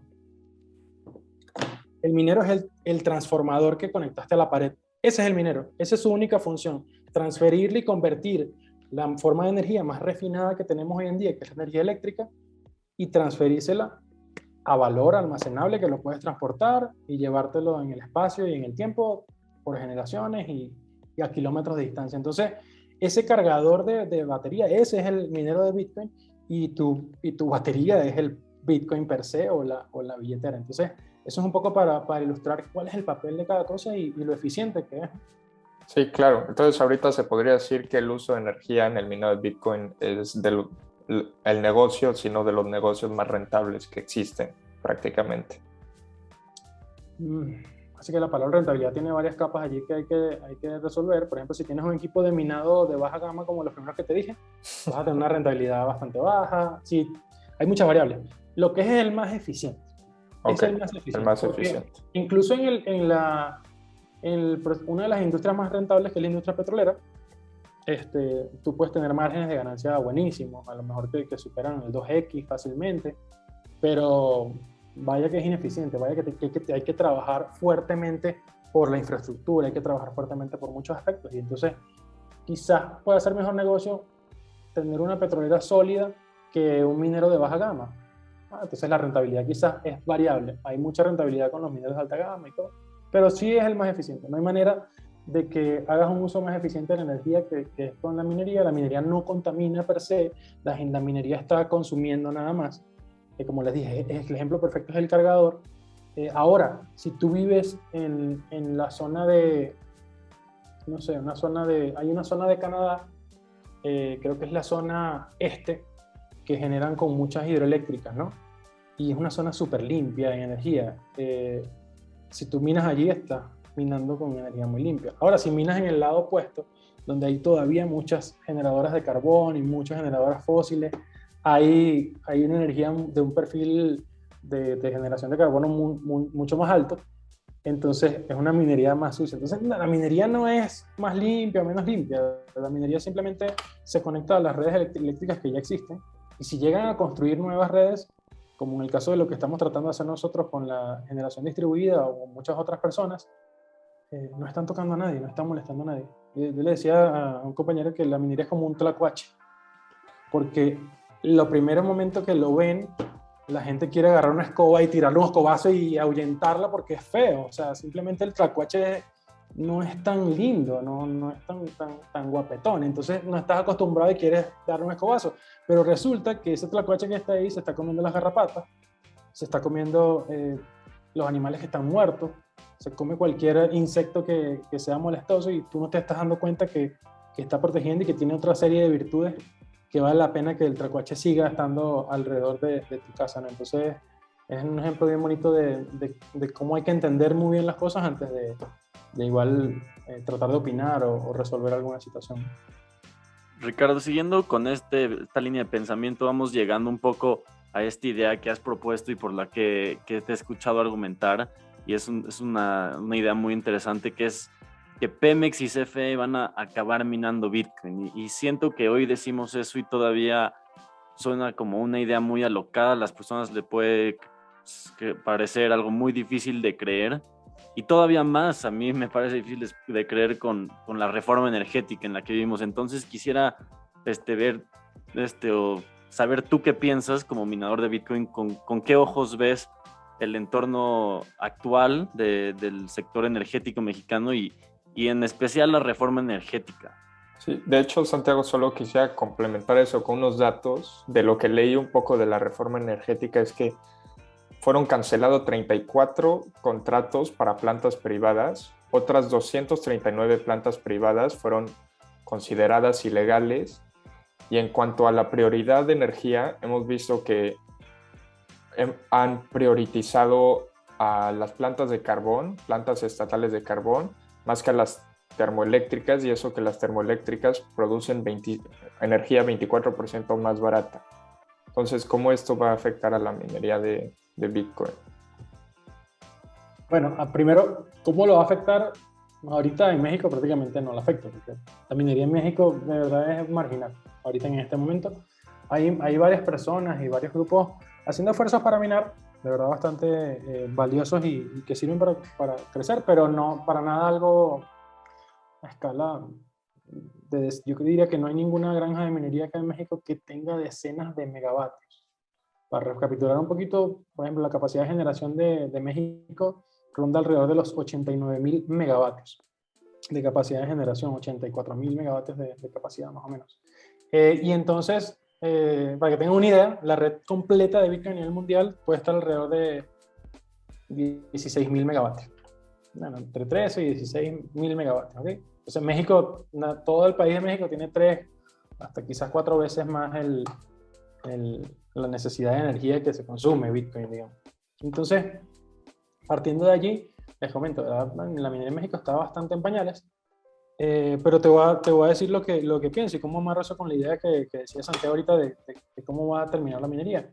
El minero es el transformador que conectaste a la pared. Ese es el minero. Esa es su única función. Transferirle y convertir la forma de energía más refinada que tenemos hoy en día, que es la energía eléctrica, y transferírsela a valor almacenable que lo puedes transportar y llevártelo en el espacio y en el tiempo por generaciones y a kilómetros de distancia. Entonces, ese cargador de batería, ese es el minero de Bitcoin y tu batería es el Bitcoin per se o la billetera. Entonces, eso es un poco para ilustrar cuál es el papel de cada cosa y lo eficiente que es. Sí, claro. Entonces ahorita se podría decir que el uso de energía en el minado de Bitcoin es el negocio, sino de los negocios más rentables que existen prácticamente. Así que la palabra rentabilidad tiene varias capas allí que hay que resolver. Por ejemplo, si tienes un equipo de minado de baja gama, como los primeros que te dije, vas a tener una rentabilidad bastante baja. Sí, hay muchas variables. Lo que es el más eficiente. Okay, es el más eficiente. El más eficiente. Incluso una de las industrias más rentables, que es la industria petrolera, tú puedes tener márgenes de ganancia buenísimos, a lo mejor que superan el 2x fácilmente, pero vaya que es ineficiente, vaya que hay que trabajar fuertemente por la infraestructura, hay que trabajar fuertemente por muchos aspectos, y entonces quizás pueda ser mejor negocio tener una petrolera sólida que un minero de baja gama. Entonces la rentabilidad quizás es variable, hay mucha rentabilidad con los mineros de alta gama y todo, pero sí es el más eficiente. No hay manera de que hagas un uso más eficiente de la energía que es con la minería no contamina per se, la minería está consumiendo nada más. Como les dije, el ejemplo perfecto es el cargador. Ahora, si tú vives en la zona de, no sé, hay una zona de Canadá, creo que es la zona este, que generan con muchas hidroeléctricas, ¿no? Y es una zona súper limpia en energía. Si tú minas allí, estás minando con energía muy limpia. Ahora, si minas en el lado opuesto, donde hay todavía muchas generadoras de carbón y muchas generadoras fósiles, hay una energía de un perfil de generación de carbono mucho más alto, entonces es una minería más sucia. Entonces la minería no es más limpia o menos limpia, la minería simplemente se conecta a las redes eléctricas que ya existen, y si llegan a construir nuevas redes, como en el caso de lo que estamos tratando de hacer nosotros con la generación distribuida o muchas otras personas, no están tocando a nadie, no están molestando a nadie. Yo le decía a un compañero que la minería es como un tlacuache, porque los primeros momentos que lo ven, la gente quiere agarrar una escoba y tirarle un escobazo y ahuyentarla porque es feo. O sea, simplemente el tlacuache no es tan lindo, no es tan guapetón. Entonces no estás acostumbrado y quieres darle un escobazo. Pero resulta que ese tlacuache que está ahí se está comiendo las garrapatas, se está comiendo los animales que están muertos, se come cualquier insecto que sea molestoso, y tú no te estás dando cuenta que está protegiendo y que tiene otra serie de virtudes que vale la pena que el tlacuache siga estando alrededor de tu casa, ¿no? Entonces es un ejemplo bien bonito de cómo hay que entender muy bien las cosas antes de igual tratar de opinar o resolver alguna situación. Ricardo, siguiendo con esta línea de pensamiento, vamos llegando un poco a esta idea que has propuesto y por la que te he escuchado argumentar, y es una idea muy interesante, que es que Pemex y CFE van a acabar minando Bitcoin, y siento que hoy decimos eso y todavía suena como una idea muy alocada, a las personas le puede parecer algo muy difícil de creer, y todavía más a mí me parece difícil de creer con la reforma energética en la que vivimos. Entonces quisiera ver o saber tú qué piensas como minador de Bitcoin, con qué ojos ves el entorno actual del sector energético mexicano y en especial la reforma energética. Sí, de hecho, Santiago, solo quisiera complementar eso con unos datos. De lo que leí un poco de la reforma energética es que fueron cancelados 34 contratos para plantas privadas, otras 239 plantas privadas fueron consideradas ilegales, y en cuanto a la prioridad de energía, hemos visto que han priorizado a las plantas de carbón, plantas estatales de carbón, más que a las termoeléctricas, y eso que las termoeléctricas producen energía 24% más barata. Entonces, ¿cómo esto va a afectar a la minería de Bitcoin? Bueno, primero, ¿cómo lo va a afectar? Ahorita en México prácticamente no lo afecta, porque la minería en México de verdad es marginal. Ahorita en este momento hay varias personas y varios grupos haciendo esfuerzos para minar, de verdad bastante valiosos y que sirven para crecer, pero no para nada algo a escala. Yo diría que no hay ninguna granja de minería acá en México que tenga decenas de megavatios. Para recapitular un poquito, por ejemplo, la capacidad de generación de México ronda alrededor de los 89.000 megavatios de capacidad de generación, 84.000 megavatios de capacidad más o menos. Y entonces, para que tengan una idea, la red completa de Bitcoin a nivel mundial puede estar alrededor de 16.000 megavatios. Bueno, entre 13 y 16.000 megavatios, ¿ok? Entonces México, todo el país de México tiene 3 hasta quizás 4 veces más la necesidad de energía que se consume Bitcoin, digamos. Entonces, partiendo de allí, les comento, ¿verdad? La minería en México está bastante en pañales, pero te voy a decir lo que pienso y cómo amarro eso con la idea que decía Santiago ahorita de cómo va a terminar la minería.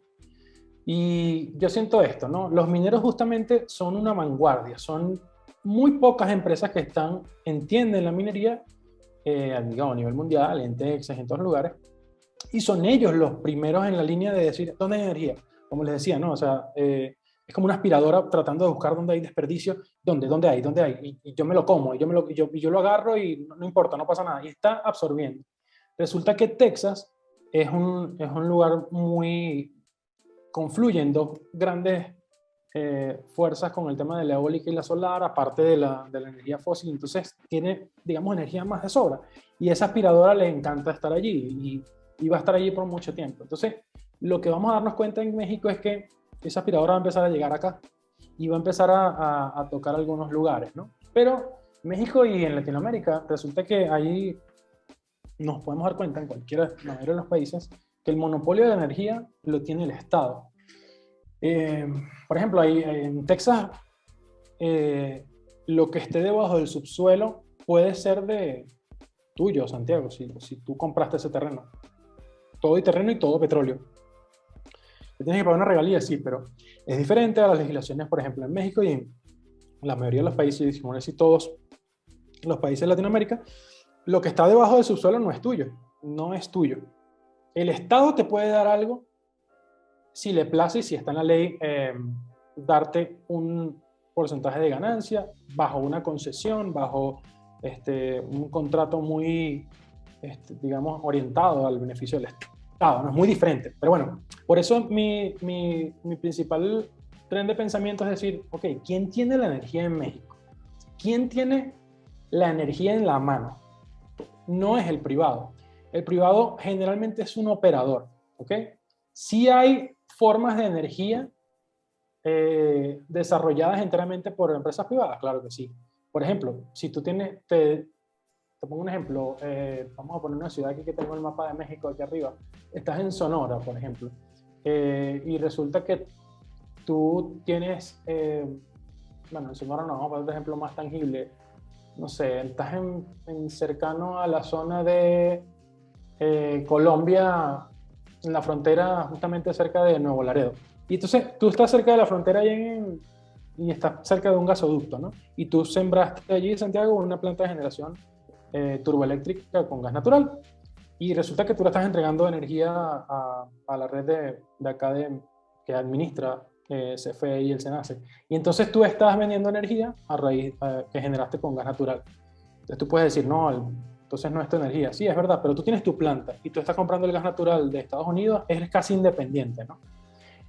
Y yo siento esto, ¿no? Los mineros justamente son una vanguardia, son muy pocas empresas que entienden la minería, digamos, a nivel mundial, en Texas, en todos lugares, y son ellos los primeros en la línea de decir, ¿dónde hay energía? Como les decía, ¿no? O sea, es como una aspiradora tratando de buscar dónde hay desperdicio, dónde hay, y yo me lo como, y yo lo agarro y no importa, no pasa nada, y está absorbiendo. Resulta que Texas es un lugar muy... confluyen dos grandes fuerzas con el tema de la eólica y la solar, aparte de la energía fósil, entonces tiene, digamos, energía más de sobra, y esa aspiradora le encanta estar allí, y va a estar allí por mucho tiempo. Entonces, lo que vamos a darnos cuenta en México es que esa aspiradora va a empezar a llegar acá, y va a empezar a tocar algunos lugares, ¿no? Pero México y en Latinoamérica, resulta que ahí nos podemos dar cuenta, en la mayoría de los países, que el monopolio de la energía lo tiene el Estado. Por ejemplo, ahí en Texas, lo que esté debajo del subsuelo puede ser de tuyo, Santiago, si tú compraste ese terreno. Todo terreno y todo petróleo. Te tienes que pagar una regalía, sí, pero es diferente a las legislaciones, por ejemplo, en México y en la mayoría de los países, si no decir todos los países de Latinoamérica, lo que está debajo del subsuelo no es tuyo, no es tuyo. El Estado te puede dar algo si le place y si está en la ley, darte un porcentaje de ganancia bajo una concesión, bajo un contrato muy, digamos, orientado al beneficio del Estado. No es muy diferente, pero bueno, por eso mi principal tren de pensamiento es decir, ok, ¿quién tiene la energía en México? ¿Quién tiene la energía en la mano? No es el privado. El privado generalmente es un operador, ¿ok? Sí hay formas de energía desarrolladas enteramente por empresas privadas, claro que sí. Por ejemplo, si tú tienes, te pongo un ejemplo, vamos a poner una ciudad aquí que tengo el mapa de México aquí arriba. Estás en Sonora, por ejemplo, y resulta que tú tienes, bueno, en Sonora no, vamos a poner un ejemplo más tangible. No sé, estás cercano a la zona de Colombia, en la frontera justamente cerca de Nuevo Laredo. Y entonces tú estás cerca de la frontera y estás cerca de un gasoducto, ¿no? Y tú sembraste allí, Santiago, una planta de generación turboeléctrica con gas natural. Y resulta que tú le estás entregando energía a la red de acá que administra CFE y el SENACE. Y entonces tú estás vendiendo energía a raíz que generaste con gas natural. Entonces tú puedes decir, no, entonces no es tu energía. Sí, es verdad, pero tú tienes tu planta y tú estás comprando el gas natural de Estados Unidos, eres casi independiente, ¿no?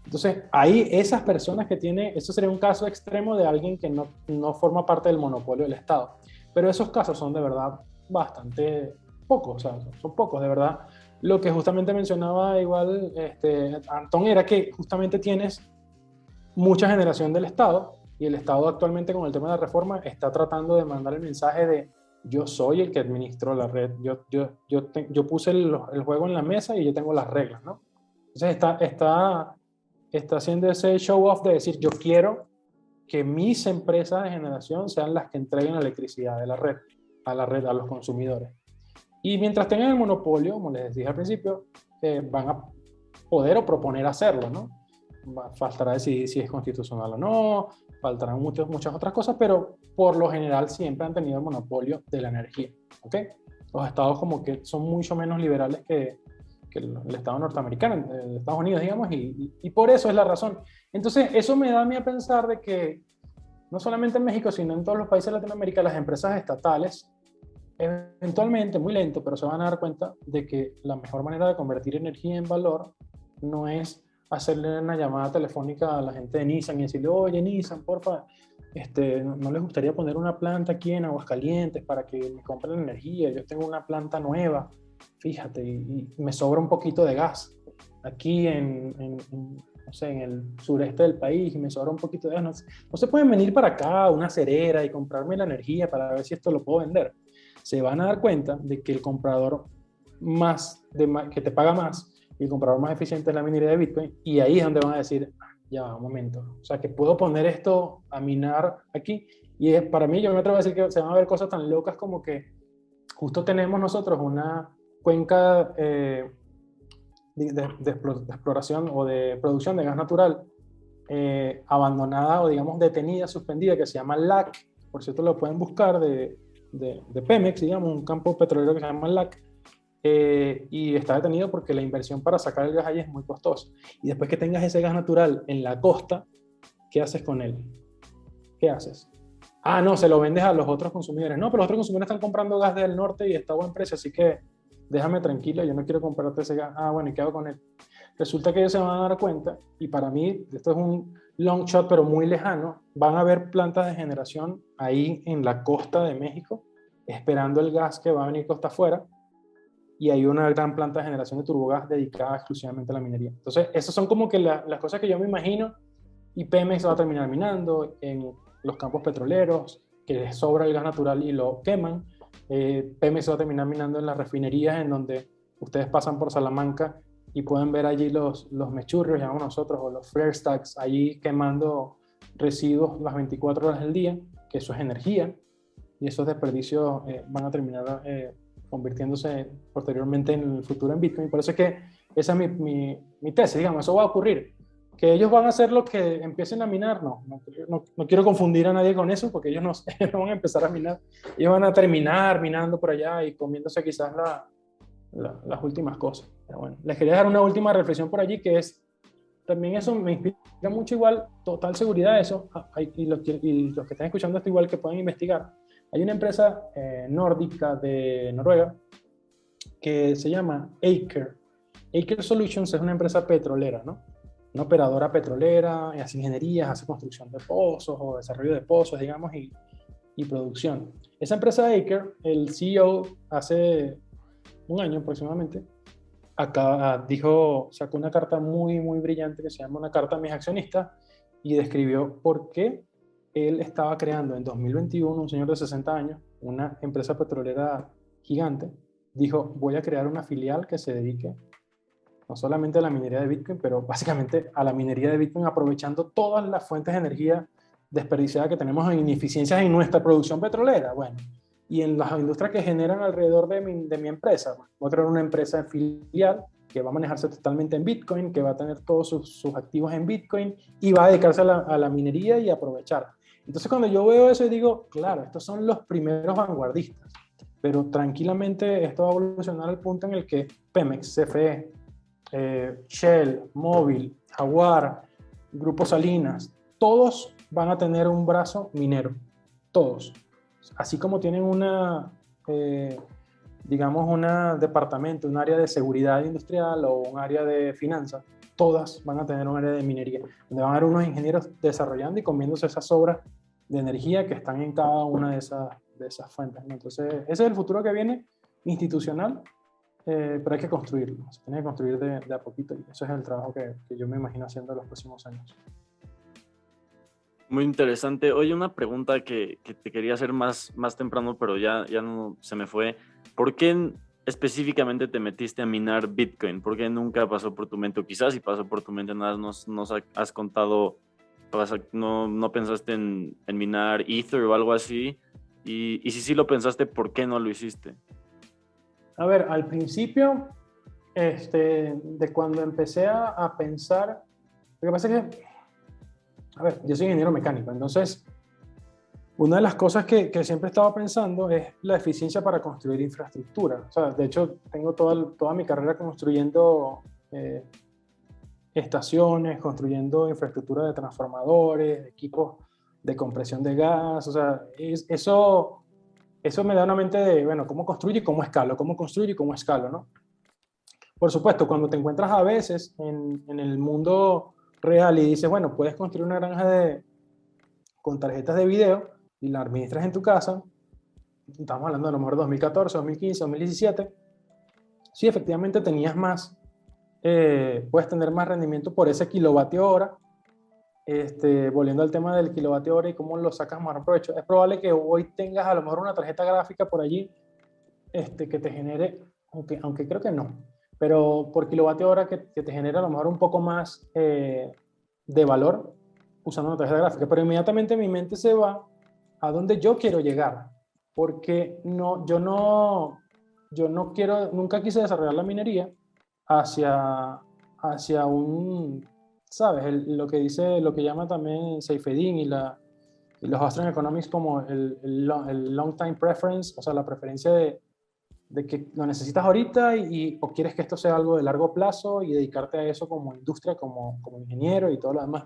Entonces, ahí esas personas que tienen, eso sería un caso extremo de alguien que no forma parte del monopolio del Estado. Pero esos casos son de verdad bastante pocos, o sea, son pocos, de verdad. Lo que justamente mencionaba igual Antón era que justamente tienes mucha generación del Estado y el Estado actualmente con el tema de la reforma está tratando de mandar el mensaje de yo soy el que administro la red, yo puse el juego en la mesa y yo tengo las reglas, ¿no? Entonces está haciendo ese show off de decir yo quiero que mis empresas de generación sean las que entreguen la electricidad de la red, a los consumidores. Y mientras tengan el monopolio, como les dije al principio, van a poder o proponer hacerlo, ¿no? Faltará decidir si es constitucional o no, faltarán muchas otras cosas, pero por lo general siempre han tenido el monopolio de la energía, ¿ok? Los estados como que son mucho menos liberales que el estado norteamericano, de Estados Unidos, digamos, y por eso es la razón. Entonces, eso me da a mí a pensar de que no solamente en México, sino en todos los países de Latinoamérica, las empresas estatales, eventualmente, muy lento, pero se van a dar cuenta de que la mejor manera de convertir energía en valor no es hacerle una llamada telefónica a la gente de Nissan y decirle, oye Nissan, porfa, ¿no les gustaría poner una planta aquí en Aguascalientes para que me compren energía? Yo tengo una planta nueva, fíjate, y me sobra un poquito de gas aquí no sé, en el sureste del país y me sobra un poquito de gas. No se pueden venir para acá, una cerera, y comprarme la energía para ver si esto lo puedo vender. Se van a dar cuenta de que el comprador que te paga más y el comprador más eficiente es la minería de Bitcoin, y ahí es donde van a decir, ya va, un momento, o sea, que puedo poner esto a minar aquí, y para mí, yo me atrevo a decir que se van a ver cosas tan locas como que justo tenemos nosotros una cuenca de exploración o de producción de gas natural abandonada o digamos detenida, suspendida, que se llama LAC, por cierto lo pueden buscar, de Pemex, digamos, un campo petrolero que se llama LAC, y está detenido porque la inversión para sacar el gas allí es muy costosa. Y después que tengas ese gas natural en la costa, ¿qué haces con él? ¿Qué haces? Ah, no, se lo vendes a los otros consumidores. No, pero los otros consumidores están comprando gas del norte y está a buen precio, así que déjame tranquilo, yo no quiero comprarte ese gas. Ah, bueno, ¿y qué hago con él? Resulta que ellos se van a dar cuenta, y para mí esto es un long shot, pero muy lejano, van a haber plantas de generación ahí en la costa de México, esperando el gas que va a venir costa afuera, y hay una gran planta de generación de turbogás dedicada exclusivamente a la minería. Entonces, esas son como que las cosas que yo me imagino, y Pemex va a terminar minando en los campos petroleros, que les sobra el gas natural y lo queman. Pemex va a terminar minando en las refinerías, en donde ustedes pasan por Salamanca y pueden ver allí los mechurrios, llamamos nosotros, o los flare stacks, allí quemando residuos las 24 horas del día, que eso es energía, y esos desperdicios van a terminar convirtiéndose posteriormente en el futuro en Bitcoin. Por eso es que esa es mi tesis, digamos, eso va a ocurrir. Que ellos van a hacer lo que empiecen a minar, no quiero confundir a nadie con eso, porque ellos no van a empezar a minar, ellos van a terminar minando por allá y comiéndose quizás las últimas cosas. Pero bueno, les quería dejar una última reflexión por allí, que es, también eso me inspira mucho, igual, total seguridad eso, y los que están escuchando esto igual que pueden investigar. Hay una empresa nórdica de Noruega que se llama Aker. Aker Solutions es una empresa petrolera, ¿no? Una operadora petrolera, hace ingenierías, hace construcción de pozos o desarrollo de pozos, digamos, y producción. Esa empresa Aker, el CEO hace un año aproximadamente, sacó una carta muy, muy brillante que se llama una carta a mis accionistas, y describió por qué él estaba creando en 2021, un señor de 60 años, una empresa petrolera gigante. Dijo, voy a crear una filial que se dedique no solamente a la minería de Bitcoin, pero básicamente a la minería de Bitcoin, aprovechando todas las fuentes de energía desperdiciadas que tenemos en ineficiencias en nuestra producción petrolera. Bueno, y en las industrias que generan alrededor de mi empresa. Bueno, voy a crear una empresa filial que va a manejarse totalmente en Bitcoin, que va a tener todos sus activos en Bitcoin y va a dedicarse a la minería y aprovechar. Entonces, cuando yo veo eso, digo, claro, estos son los primeros vanguardistas, pero tranquilamente esto va a evolucionar al punto en el que Pemex, CFE, Shell, Mobil, Jaguar, Grupo Salinas, todos van a tener un brazo minero, todos. Así como tienen digamos, un departamento, un área de seguridad industrial o un área de finanzas, todas van a tener un área de minería, donde van a haber unos ingenieros desarrollando y comiéndose esas obras de energía que están en cada una de esas fuentes, ¿no? Entonces, ese es el futuro que viene, institucional, pero hay que construirlo, se tiene que construir de a poquito, y eso es el trabajo que yo me imagino haciendo en los próximos años. Muy interesante. Oye, una pregunta que te quería hacer más temprano, pero ya no se me fue. ¿Por qué específicamente te metiste a minar Bitcoin? ¿Por qué nunca pasó por tu mente? O quizás si pasó por tu mente, nada nos has contado, no pensaste en minar Ether o algo así. Y si sí lo pensaste, ¿por qué no lo hiciste? A ver, al principio, de cuando empecé a pensar, lo que pasa es que, a ver, yo soy ingeniero mecánico, entonces una de las cosas que siempre he estado pensando es la eficiencia para construir infraestructura. O sea, de hecho, tengo toda mi carrera construyendo estaciones, construyendo infraestructura de transformadores, de equipos de compresión de gas. O sea, eso me da una mente de, bueno, cómo construyo y cómo escalo, cómo construyo y cómo escalo, ¿no? Por supuesto, cuando te encuentras a veces en el mundo real y dices, bueno, puedes construir una granja con tarjetas de video y la administras en tu casa, estamos hablando de a lo mejor 2014, 2015, 2017, sí, efectivamente tenías más, puedes tener más rendimiento por ese kilovatio hora. Volviendo al tema del kilovatio hora y cómo lo sacas más provecho, es probable que hoy tengas a lo mejor una tarjeta gráfica por allí que te genere, aunque creo que no, pero por kilovatio hora que te genera a lo mejor un poco más de valor usando una tarjeta gráfica. Pero inmediatamente mi mente se va a donde yo quiero llegar, porque yo nunca quise desarrollar la minería hacia ¿sabes? Lo que llama también Seifedin y los Austrian Economics como el long time preference, o sea, la preferencia de que lo necesitas ahorita o quieres que esto sea algo de largo plazo y dedicarte a eso como industria, como ingeniero y todo lo demás.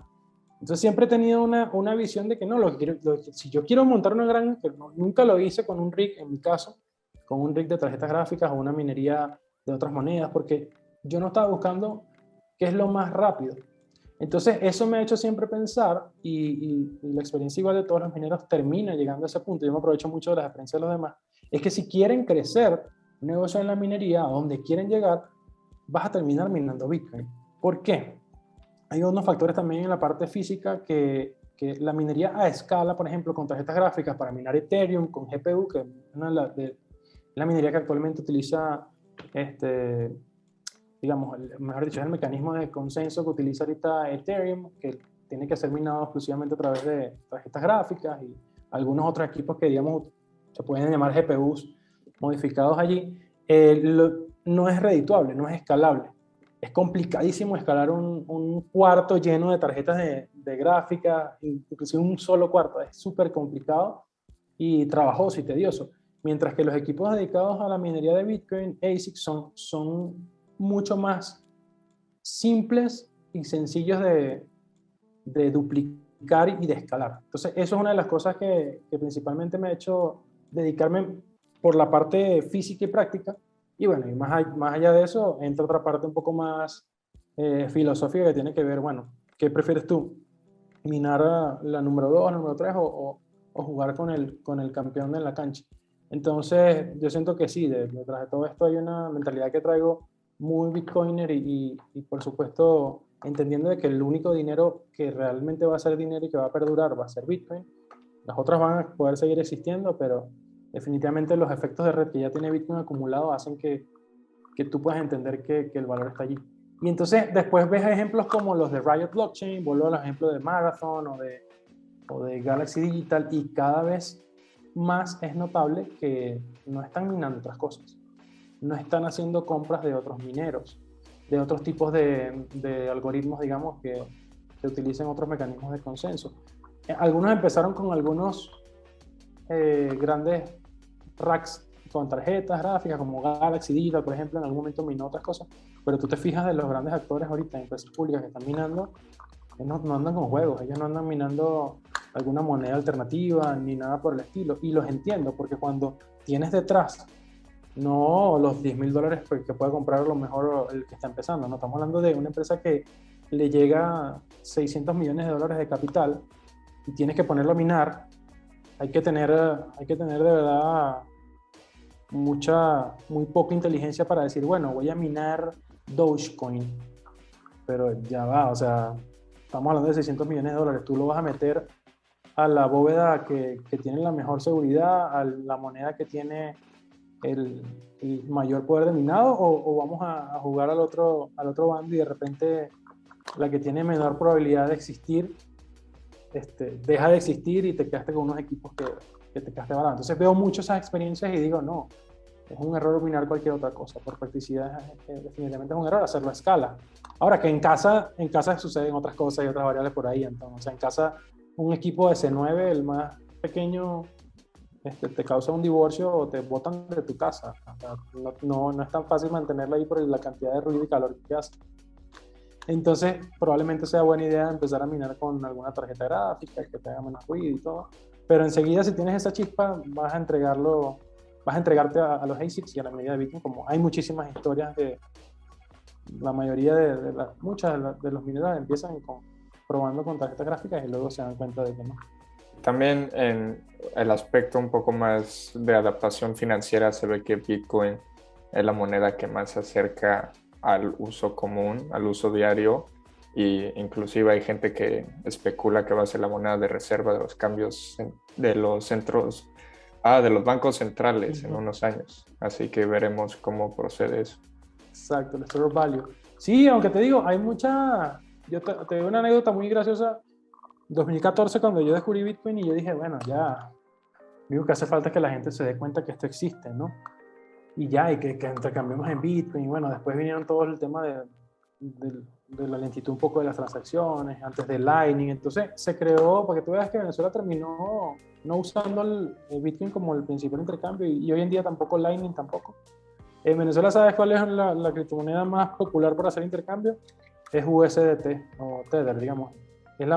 Entonces siempre he tenido una visión de que no, si yo quiero montar una granja, que nunca lo hice con un rig, en mi caso, con un rig de tarjetas gráficas o una minería de otras monedas, porque yo no estaba buscando qué es lo más rápido. Entonces eso me ha hecho siempre pensar, y la experiencia igual de todos los mineros termina llegando a ese punto, yo me aprovecho mucho de las experiencias de los demás, es que si quieren crecer un negocio en la minería, a donde quieren llegar, vas a terminar minando Bitcoin. ¿Por qué? Hay unos factores también en la parte física que la minería a escala, por ejemplo, con tarjetas gráficas para minar Ethereum, con GPU, que es la minería que actualmente utiliza, digamos, mejor dicho, es el mecanismo de consenso que utiliza ahorita Ethereum, que tiene que ser minado exclusivamente a través de tarjetas gráficas y algunos otros equipos que, digamos, se pueden llamar GPUs modificados allí, no es redituable, no es escalable. Es complicadísimo escalar un cuarto lleno de tarjetas de gráfica, inclusive un solo cuarto. Es súper complicado y trabajoso y tedioso. Mientras que los equipos dedicados a la minería de Bitcoin, ASIC, son mucho más simples y sencillos de duplicar y de escalar. Entonces, eso es una de las cosas que principalmente me ha hecho dedicarme por la parte física y práctica. Y bueno, y más allá de eso, entra otra parte un poco más filosófica que tiene que ver, bueno, ¿qué prefieres tú? ¿Minar la número 2, la número 3 o jugar con el campeón en la cancha? Entonces, yo siento que sí, detrás de todo esto hay una mentalidad que traigo muy bitcoiner y por supuesto entendiendo de que el único dinero que realmente va a ser dinero y que va a perdurar va a ser Bitcoin. Las otras van a poder seguir existiendo, pero definitivamente los efectos de red que ya tiene Bitcoin acumulado hacen que tú puedas entender que el valor está allí. Y entonces después ves ejemplos como los de Riot Blockchain, vuelvo a los ejemplos de Marathon o de Galaxy Digital, y cada vez más es notable que no están minando otras cosas. No están haciendo compras de otros mineros, de otros tipos de algoritmos, digamos, que utilicen otros mecanismos de consenso. Algunos empezaron con algunos grandes racks con tarjetas gráficas como Galaxy Digital, por ejemplo, en algún momento minó otras cosas, pero tú te fijas de los grandes actores ahorita, empresas públicas que están minando, ellos no andan con juegos, ellos no andan minando alguna moneda alternativa ni nada por el estilo, y los entiendo, porque cuando tienes detrás no los $10,000 que puede comprar a lo mejor el que está empezando, no estamos hablando de una empresa que le llega $600 millones de capital y tienes que ponerlo a minar. Hay que tener de verdad muy poca inteligencia para decir, bueno, voy a minar Dogecoin, pero ya va, o sea, estamos hablando de $600 millones, tú lo vas a meter a la bóveda que tiene la mejor seguridad, a la moneda que tiene el mayor poder de minado, o vamos a jugar al otro bando y de repente la que tiene menor probabilidad de existir deja de existir y te quedaste con unos equipos que te quedaste barato. Entonces veo mucho esas experiencias y digo, no, es un error minar cualquier otra cosa. Por practicidad definitivamente es un error hacerlo a escala. Ahora que en casa suceden otras cosas y otras variables por ahí. Entonces, o sea, en casa un equipo de C9, el más pequeño, te causa un divorcio o te botan de tu casa. O sea, no es tan fácil mantenerla ahí por la cantidad de ruido y calor que hace. Entonces, probablemente sea buena idea empezar a minar con alguna tarjeta gráfica que te haga menos ruido y todo. Pero enseguida, si tienes esa chispa, vas a entregarte a los ASICs y a la medida de Bitcoin. Como hay muchísimas historias de la mayoría muchas de los mineros empiezan probando con tarjetas gráficas y luego se dan cuenta de que no. También en el aspecto un poco más de adaptación financiera se ve que Bitcoin es la moneda que más se acerca al uso común, al uso diario, y inclusive hay gente que especula que va a ser la moneda de reserva de los cambios de los bancos centrales en unos años, así que veremos cómo procede eso. Exacto, el store of value. Sí, aunque te digo, hay mucha... Yo te doy una anécdota muy graciosa. 2014, cuando yo descubrí Bitcoin, y yo dije, bueno, ya, digo que hace falta que la gente se dé cuenta que esto existe, ¿no? Y ya, y que intercambiemos en Bitcoin. Y bueno, después vinieron todo el tema de la lentitud un poco de las transacciones, antes del Lightning. Entonces se creó, para que tú veas que Venezuela terminó no usando el Bitcoin como el principal intercambio, y hoy en día tampoco Lightning tampoco. En Venezuela, ¿sabes cuál es la criptomoneda más popular para hacer intercambio? Es USDT o Tether, digamos. Es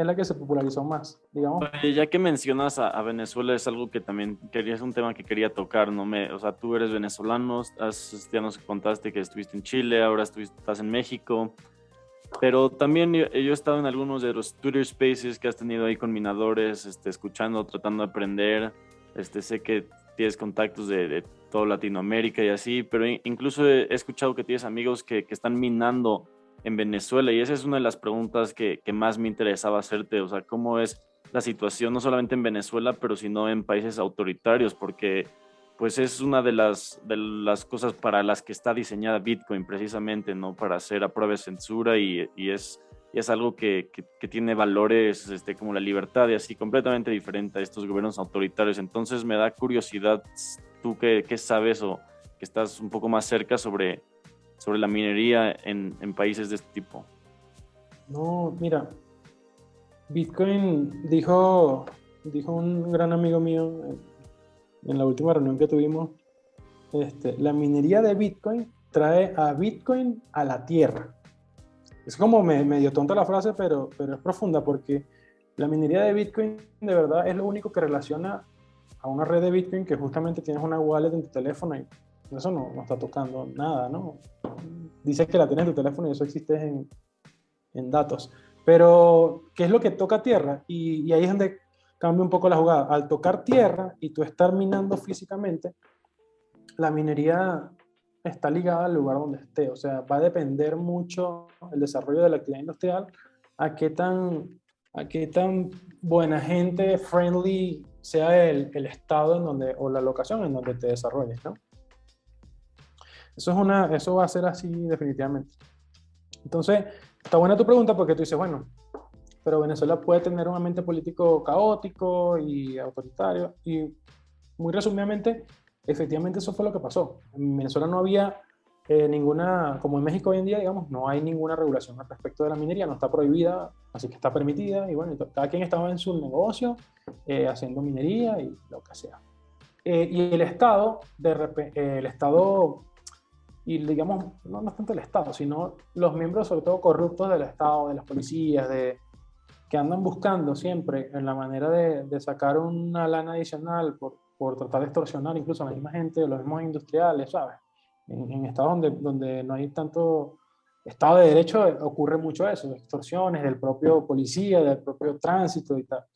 la que se popularizó más, digamos. Oye, ya que mencionas a Venezuela, es algo que también es un tema que quería tocar, ¿no? O sea, tú eres venezolano, ya nos contaste que estuviste en Chile, ahora estás en México, pero también yo he estado en algunos de los Twitter Spaces que has tenido ahí con minadores, escuchando, tratando de aprender. Sé que tienes contactos de toda Latinoamérica y así, pero incluso he escuchado que tienes amigos que están minando en Venezuela, y esa es una de las preguntas que más me interesaba hacerte. O sea, ¿cómo es la situación no solamente en Venezuela, pero sino en países autoritarios? Porque pues es una de las cosas para las que está diseñada Bitcoin, precisamente, ¿no? Para hacer a prueba de censura, y es algo que tiene valores como la libertad y así, completamente diferente a estos gobiernos autoritarios. Entonces me da curiosidad, tú qué sabes, o que estás un poco más cerca sobre la minería en países de este tipo. No, mira, Bitcoin dijo un gran amigo mío en la última reunión que tuvimos, la minería de Bitcoin trae a Bitcoin a la tierra. Es como medio tonta la frase, pero es profunda, porque la minería de Bitcoin de verdad es lo único que relaciona a una red de Bitcoin, que justamente tienes una wallet en tu teléfono, y eso no está tocando nada, ¿no? Dices que la tienes en tu teléfono y eso existe en datos. Pero, ¿qué es lo que toca tierra? Y ahí es donde cambia un poco la jugada. Al tocar tierra y tú estar minando físicamente, la minería está ligada al lugar donde esté. O sea, va a depender mucho el desarrollo de la actividad industrial a qué tan buena gente, friendly sea el estado en donde, o la locación en donde te desarrolles, ¿no? Eso va a ser así definitivamente. Entonces, está buena tu pregunta, porque tú dices, bueno, pero Venezuela puede tener un ambiente político caótico y autoritario, y muy resumidamente, efectivamente eso fue lo que pasó. En Venezuela no había ninguna, como en México hoy en día, digamos, no hay ninguna regulación al respecto de la minería, no está prohibida, así que está permitida, y bueno, cada quien estaba en su negocio, haciendo minería y lo que sea. Y el Estado, y digamos, no es tanto el Estado, sino los miembros, sobre todo corruptos del Estado, de las policías, que andan buscando siempre en la manera de sacar una lana adicional por tratar de extorsionar incluso a la misma gente, los mismos industriales, ¿sabes? En estados donde no hay tanto Estado de Derecho, ocurre mucho eso, extorsiones del propio policía, del propio tránsito y tal.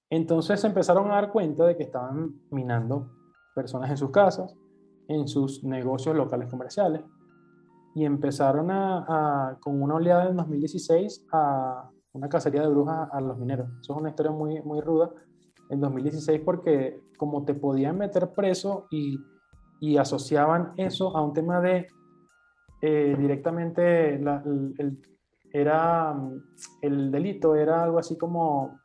Entonces se empezaron a dar cuenta de que estaban minando personas en sus casas, en sus negocios locales comerciales, y empezaron con una oleada en 2016 a una cacería de brujas a los mineros. Eso es una historia muy, muy ruda en 2016, porque como te podían meter preso y asociaban eso a un tema de directamente el delito era algo así como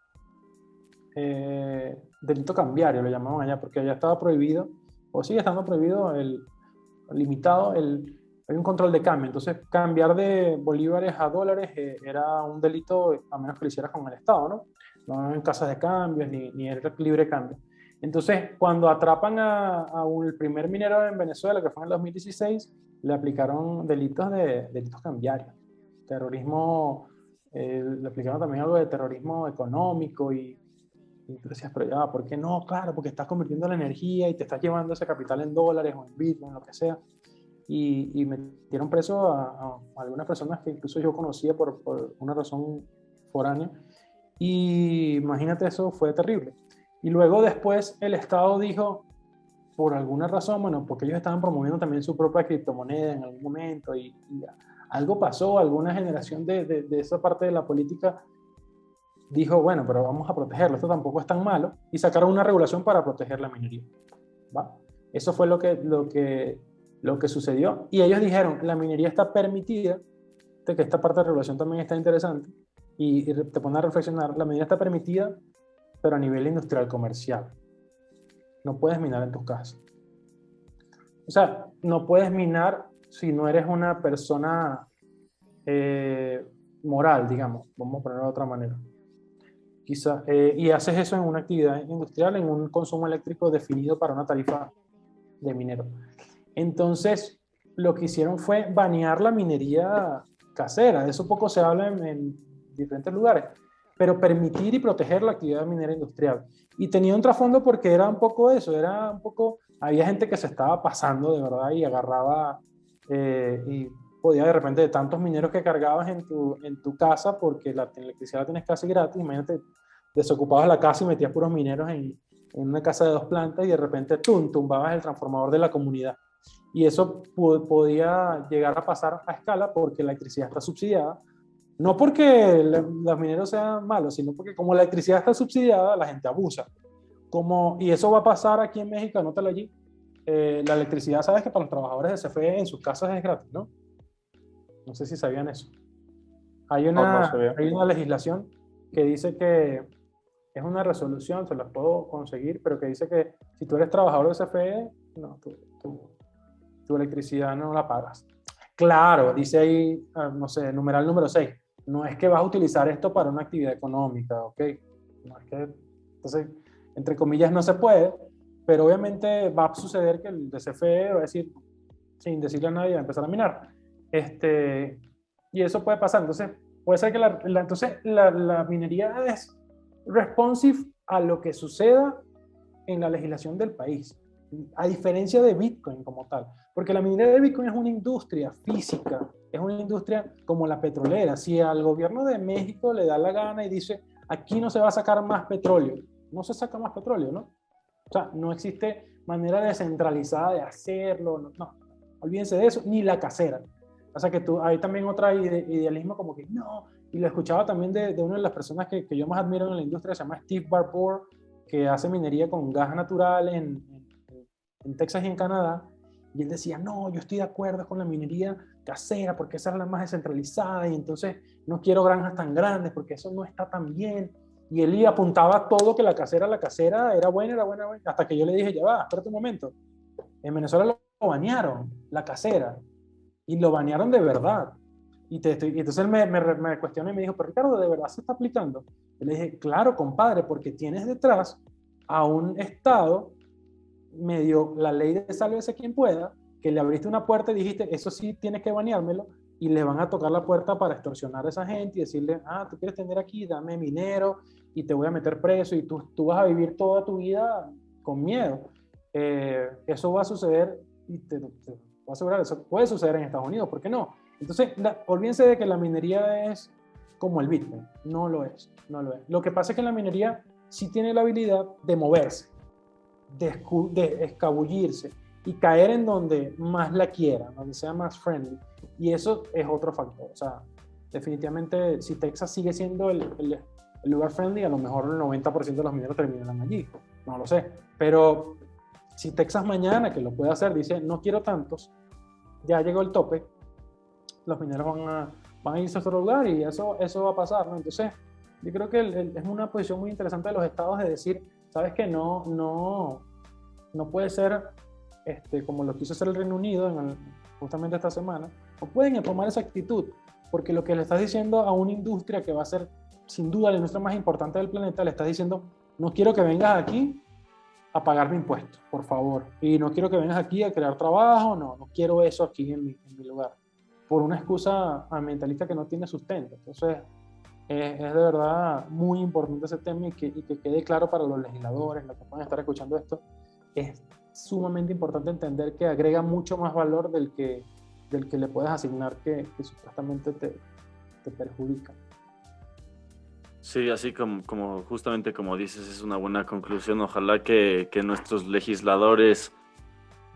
delito cambiario, lo llamaban allá, porque allá estaba prohibido, o sigue estando prohibido, limitado, hay un control de cambio. Entonces, cambiar de bolívares a dólares era un delito, a menos que lo hicieras con el Estado, ¿no? No en casas de cambios, ni era libre cambio. Entonces, cuando atrapan el primer minero en Venezuela, que fue en el 2016, le aplicaron delitos cambiarios. Terrorismo, le aplicaron también algo de terrorismo económico, y tú decías, pero ya, ¿por qué no? Claro, porque estás convirtiendo la energía y te estás llevando ese capital en dólares o en Bitcoin, lo que sea. Y metieron preso a algunas personas que incluso yo conocía por una razón foránea. Y imagínate, eso fue terrible. Y luego después el Estado dijo, por alguna razón, bueno, porque ellos estaban promoviendo también su propia criptomoneda en algún momento, y algo pasó, alguna generación de esa parte de la política dijo, bueno, pero vamos a protegerlo, esto tampoco es tan malo, y sacaron una regulación para proteger la minería, ¿va? Eso fue lo que lo que sucedió. Y ellos dijeron, la minería está permitida, que esta parte de regulación también está interesante, y te pone a reflexionar, la minería está permitida, pero a nivel industrial comercial. No puedes minar en tus casas. O sea, no puedes minar si no eres una persona moral, digamos, vamos a ponerlo de otra manera. Quizá, y haces eso en una actividad industrial, en un consumo eléctrico definido para una tarifa de minero. Entonces, lo que hicieron fue banear la minería casera. De eso poco se habla en diferentes lugares, pero permitir y proteger la actividad minera industrial. Y tenía un trasfondo porque era un poco eso, era un poco, había gente que se estaba pasando de verdad y agarraba y podía de repente de tantos mineros que cargabas en tu casa, porque la electricidad la tienes casi gratis, imagínate, desocupabas la casa y metías puros mineros en una casa de 2 plantas y de repente tumbabas el transformador de la comunidad. Y eso podía llegar a pasar a escala porque la electricidad está subsidiada. No porque los mineros sean malos, sino porque como la electricidad está subsidiada, la gente abusa. Y eso va a pasar aquí en México, anótalo allí. La electricidad, sabes que para los trabajadores de CFE en sus casas es gratis, ¿no? No sé si sabían eso. Hay una legislación que dice que es una resolución, se las puedo conseguir, pero que dice que si tú eres trabajador de CFE, no, tu electricidad no la pagas. Claro, dice ahí, no sé, numeral número 6. No es que vas a utilizar esto para una actividad económica, ¿ok? No es que, entonces, entre comillas, no se puede, pero obviamente va a suceder que el de CFE va a decir, sin decirle a nadie, va a empezar a minar. Y eso puede pasar. Entonces, puede ser que la minería es responsive a lo que suceda en la legislación del país, a diferencia de Bitcoin como tal, porque la minería de Bitcoin es una industria física, es una industria como la petrolera. Si al gobierno de México le da la gana y dice, aquí no se va a sacar más petróleo, no se saca más petróleo, ¿no? O sea, no existe manera descentralizada de hacerlo, no, olvídense de eso, ni la casera. O sea que hay también otra idealismo como que no, y lo escuchaba también de una de las personas que yo más admiro en la industria, se llama Steve Barbour, que hace minería con gas natural en Texas y en Canadá, y él decía, no, yo estoy de acuerdo con la minería casera porque esa es la más descentralizada y entonces no quiero granjas tan grandes porque eso no está tan bien. Y él apuntaba todo que la casera era buena, hasta que yo le dije, ya va, espérate un momento, en Venezuela lo banearon, la casera, y lo banearon de verdad. Y entonces él me cuestionó y me dijo, pero Ricardo, ¿de verdad se está aplicando? Y le dije, claro, compadre, porque tienes detrás a un Estado medio la ley de sálvese quien pueda, que le abriste una puerta y dijiste, eso sí tienes que baneármelo, y le van a tocar la puerta para extorsionar a esa gente y decirle, tú quieres tener aquí, dame dinero y te voy a meter preso y tú vas a vivir toda tu vida con miedo. Eso va a suceder y te voy a asegurar, eso puede suceder en Estados Unidos, ¿por qué no? Entonces, olvídense de que la minería es como el Bitcoin, no lo es. Lo que pasa es que la minería sí tiene la habilidad de moverse, de escabullirse y caer en donde más la quiera, donde sea más friendly. Y eso es otro factor. O sea, definitivamente, si Texas sigue siendo el lugar friendly, a lo mejor el 90% de los mineros terminarán allí. No lo sé. Pero si Texas mañana, que lo puede hacer, dice, no quiero tantos, ya llegó el tope, los mineros van a irse a otro lugar y eso va a pasar, ¿no? Entonces, yo creo que es una posición muy interesante de los estados de decir, sabes que no puede ser como lo quiso hacer el Reino Unido justamente esta semana. No pueden tomar esa actitud, porque lo que le estás diciendo a una industria que va a ser sin duda la industria más importante del planeta, le estás diciendo, no quiero que vengas aquí a pagarme impuestos, por favor, y no quiero que vengas aquí a crear trabajo, no quiero eso aquí en mi lugar, por una excusa ambientalista que no tiene sustento. Entonces, es de verdad muy importante ese tema y que quede claro para los legisladores, los que puedan estar escuchando esto, es sumamente importante entender que agrega mucho más valor del que le puedes asignar que supuestamente te perjudica. Sí, así como justamente como dices, es una buena conclusión. Ojalá que nuestros legisladores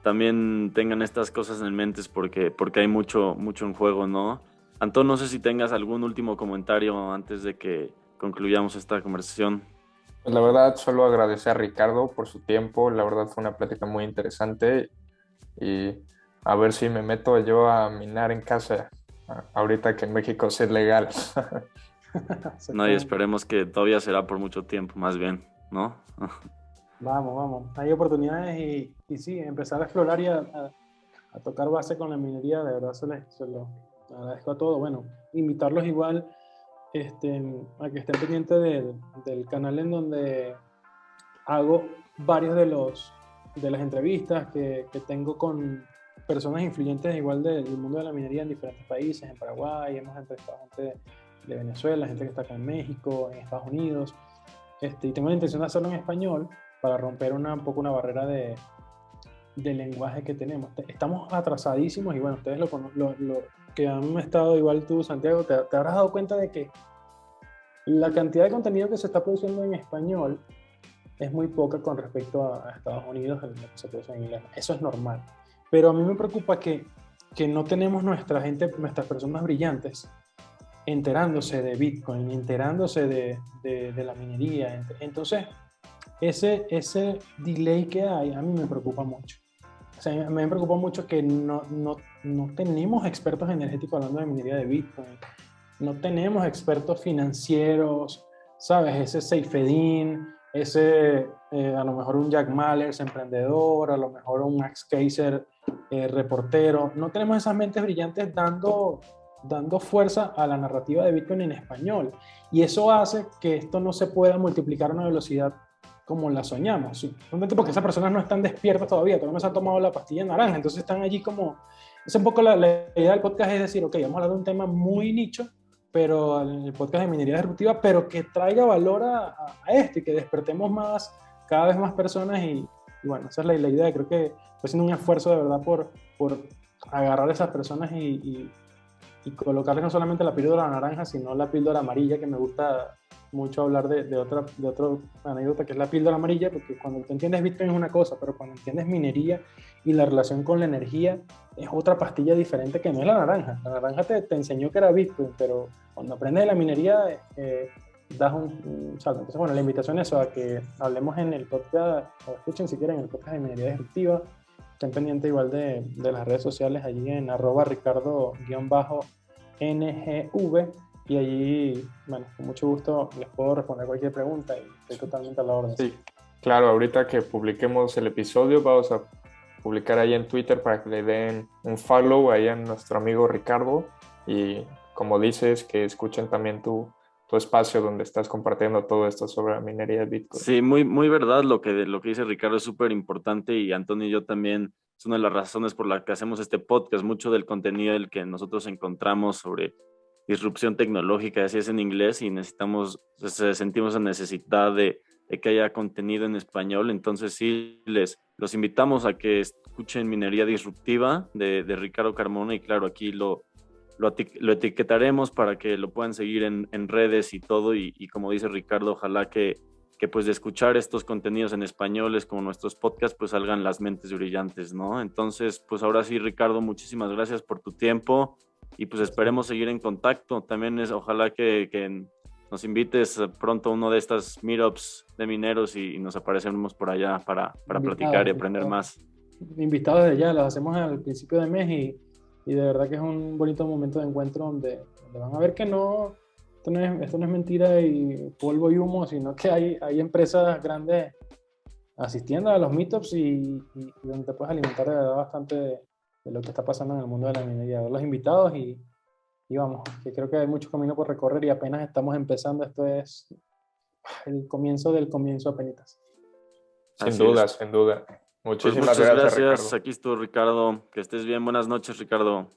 también tengan estas cosas en mente porque hay mucho en juego, ¿no? Antón, no sé si tengas algún último comentario antes de que concluyamos esta conversación. Pues la verdad, solo agradecer a Ricardo por su tiempo. La verdad fue una plática muy interesante y A ver si me meto yo a minar en casa, ahorita que en México sí es legal. No, y esperemos que todavía será por mucho tiempo, más bien, ¿no? Vamos, vamos. Hay oportunidades y sí, empezar a explorar y a tocar base con la minería, de verdad se lo agradezco a todos. Bueno, invitarlos igual a que estén pendientes del canal en donde hago varios de las entrevistas que tengo con personas influyentes igual del mundo de la minería en diferentes países, en Paraguay, hemos entrevistado gente de Venezuela, gente que está acá en México, en Estados Unidos, y tengo la intención de hacerlo en español para romper un poco una barrera de lenguaje que tenemos. Estamos atrasadísimos y bueno, ustedes lo que han estado igual tú, Santiago, te habrás dado cuenta de que la cantidad de contenido que se está produciendo en español es muy poca con respecto a Estados Unidos, en lo que se produce en inglés. Eso es normal. Pero a mí me preocupa que no tenemos nuestras personas brillantes enterándose de Bitcoin, enterándose de la minería. Entonces, ese delay que hay a mí me preocupa mucho. O sea, me preocupa mucho que no tenemos expertos energéticos hablando de minería de Bitcoin, no tenemos expertos financieros, ¿sabes? Ese Seifedin, a lo mejor un Jack Mallers, emprendedor, a lo mejor un Max Kaiser, reportero. No tenemos esas mentes brillantes dando fuerza a la narrativa de Bitcoin en español. Y eso hace que esto no se pueda multiplicar a una velocidad como la soñamos. ¿Sí? Porque esas personas no están despiertas todavía no se han tomado la pastilla naranja, entonces están allí como... Es un poco la idea del podcast, es decir, ok, vamos a hablar de un tema muy nicho, pero el podcast de minería disruptiva, pero que traiga valor a esto y que despertemos cada vez más personas y bueno, esa es la idea. Creo que estoy haciendo un esfuerzo de verdad por agarrar a esas personas y colocarles no solamente la píldora naranja, sino la píldora amarilla, que me gusta mucho hablar de otra anécdota, que es la píldora amarilla, porque cuando tú entiendes Bitcoin es una cosa, pero cuando entiendes minería y la relación con la energía, es otra pastilla diferente que no es la naranja. La naranja te enseñó que era Bitcoin, pero cuando aprendes de la minería, das un salto. Entonces, bueno, la invitación es a que hablemos en el podcast, o escuchen si quieren el podcast de minería disruptiva. Estén pendientes igual de las redes sociales allí en @ricardo_ngv y allí, bueno, con mucho gusto les puedo responder cualquier pregunta y estoy totalmente a la orden. Sí, claro, ahorita que publiquemos el episodio vamos a publicar ahí en Twitter para que le den un follow ahí a nuestro amigo Ricardo y como dices, que escuchen también tu espacio donde estás compartiendo todo esto sobre la minería de Bitcoin. Sí, muy, muy verdad lo que dice Ricardo, es súper importante y Antonio y yo también, es una de las razones por las que hacemos este podcast, mucho del contenido del que nosotros encontramos sobre disrupción tecnológica, así es en inglés y sentimos la necesidad de que haya contenido en español, entonces sí, los invitamos a que escuchen Minería Disruptiva de Ricardo Carmona y claro, aquí lo etiquetaremos para que lo puedan seguir en redes y todo y como dice Ricardo, ojalá que pues de escuchar estos contenidos en españoles como nuestros podcasts pues salgan las mentes brillantes, ¿no? Entonces pues ahora sí Ricardo, muchísimas gracias por tu tiempo y pues esperemos seguir en contacto, también ojalá que nos invites pronto a uno de estas meetups de mineros y nos aparecemos por allá para platicar y aprender más. Invitados de allá, los hacemos al principio de mes y de verdad que es un bonito momento de encuentro donde van a ver que esto no es mentira y polvo y humo, sino que hay empresas grandes asistiendo a los meetups y donde te puedes alimentar de verdad bastante de lo que está pasando en el mundo de la minería. Los invitados y vamos, que creo que hay mucho camino por recorrer y apenas estamos empezando. Esto es el comienzo del comienzo apenas. Sin duda, sin duda. Muchas Muchísimas gracias, gracias, Ricardo. Aquí estuvo Ricardo. Que estés bien. Buenas noches, Ricardo.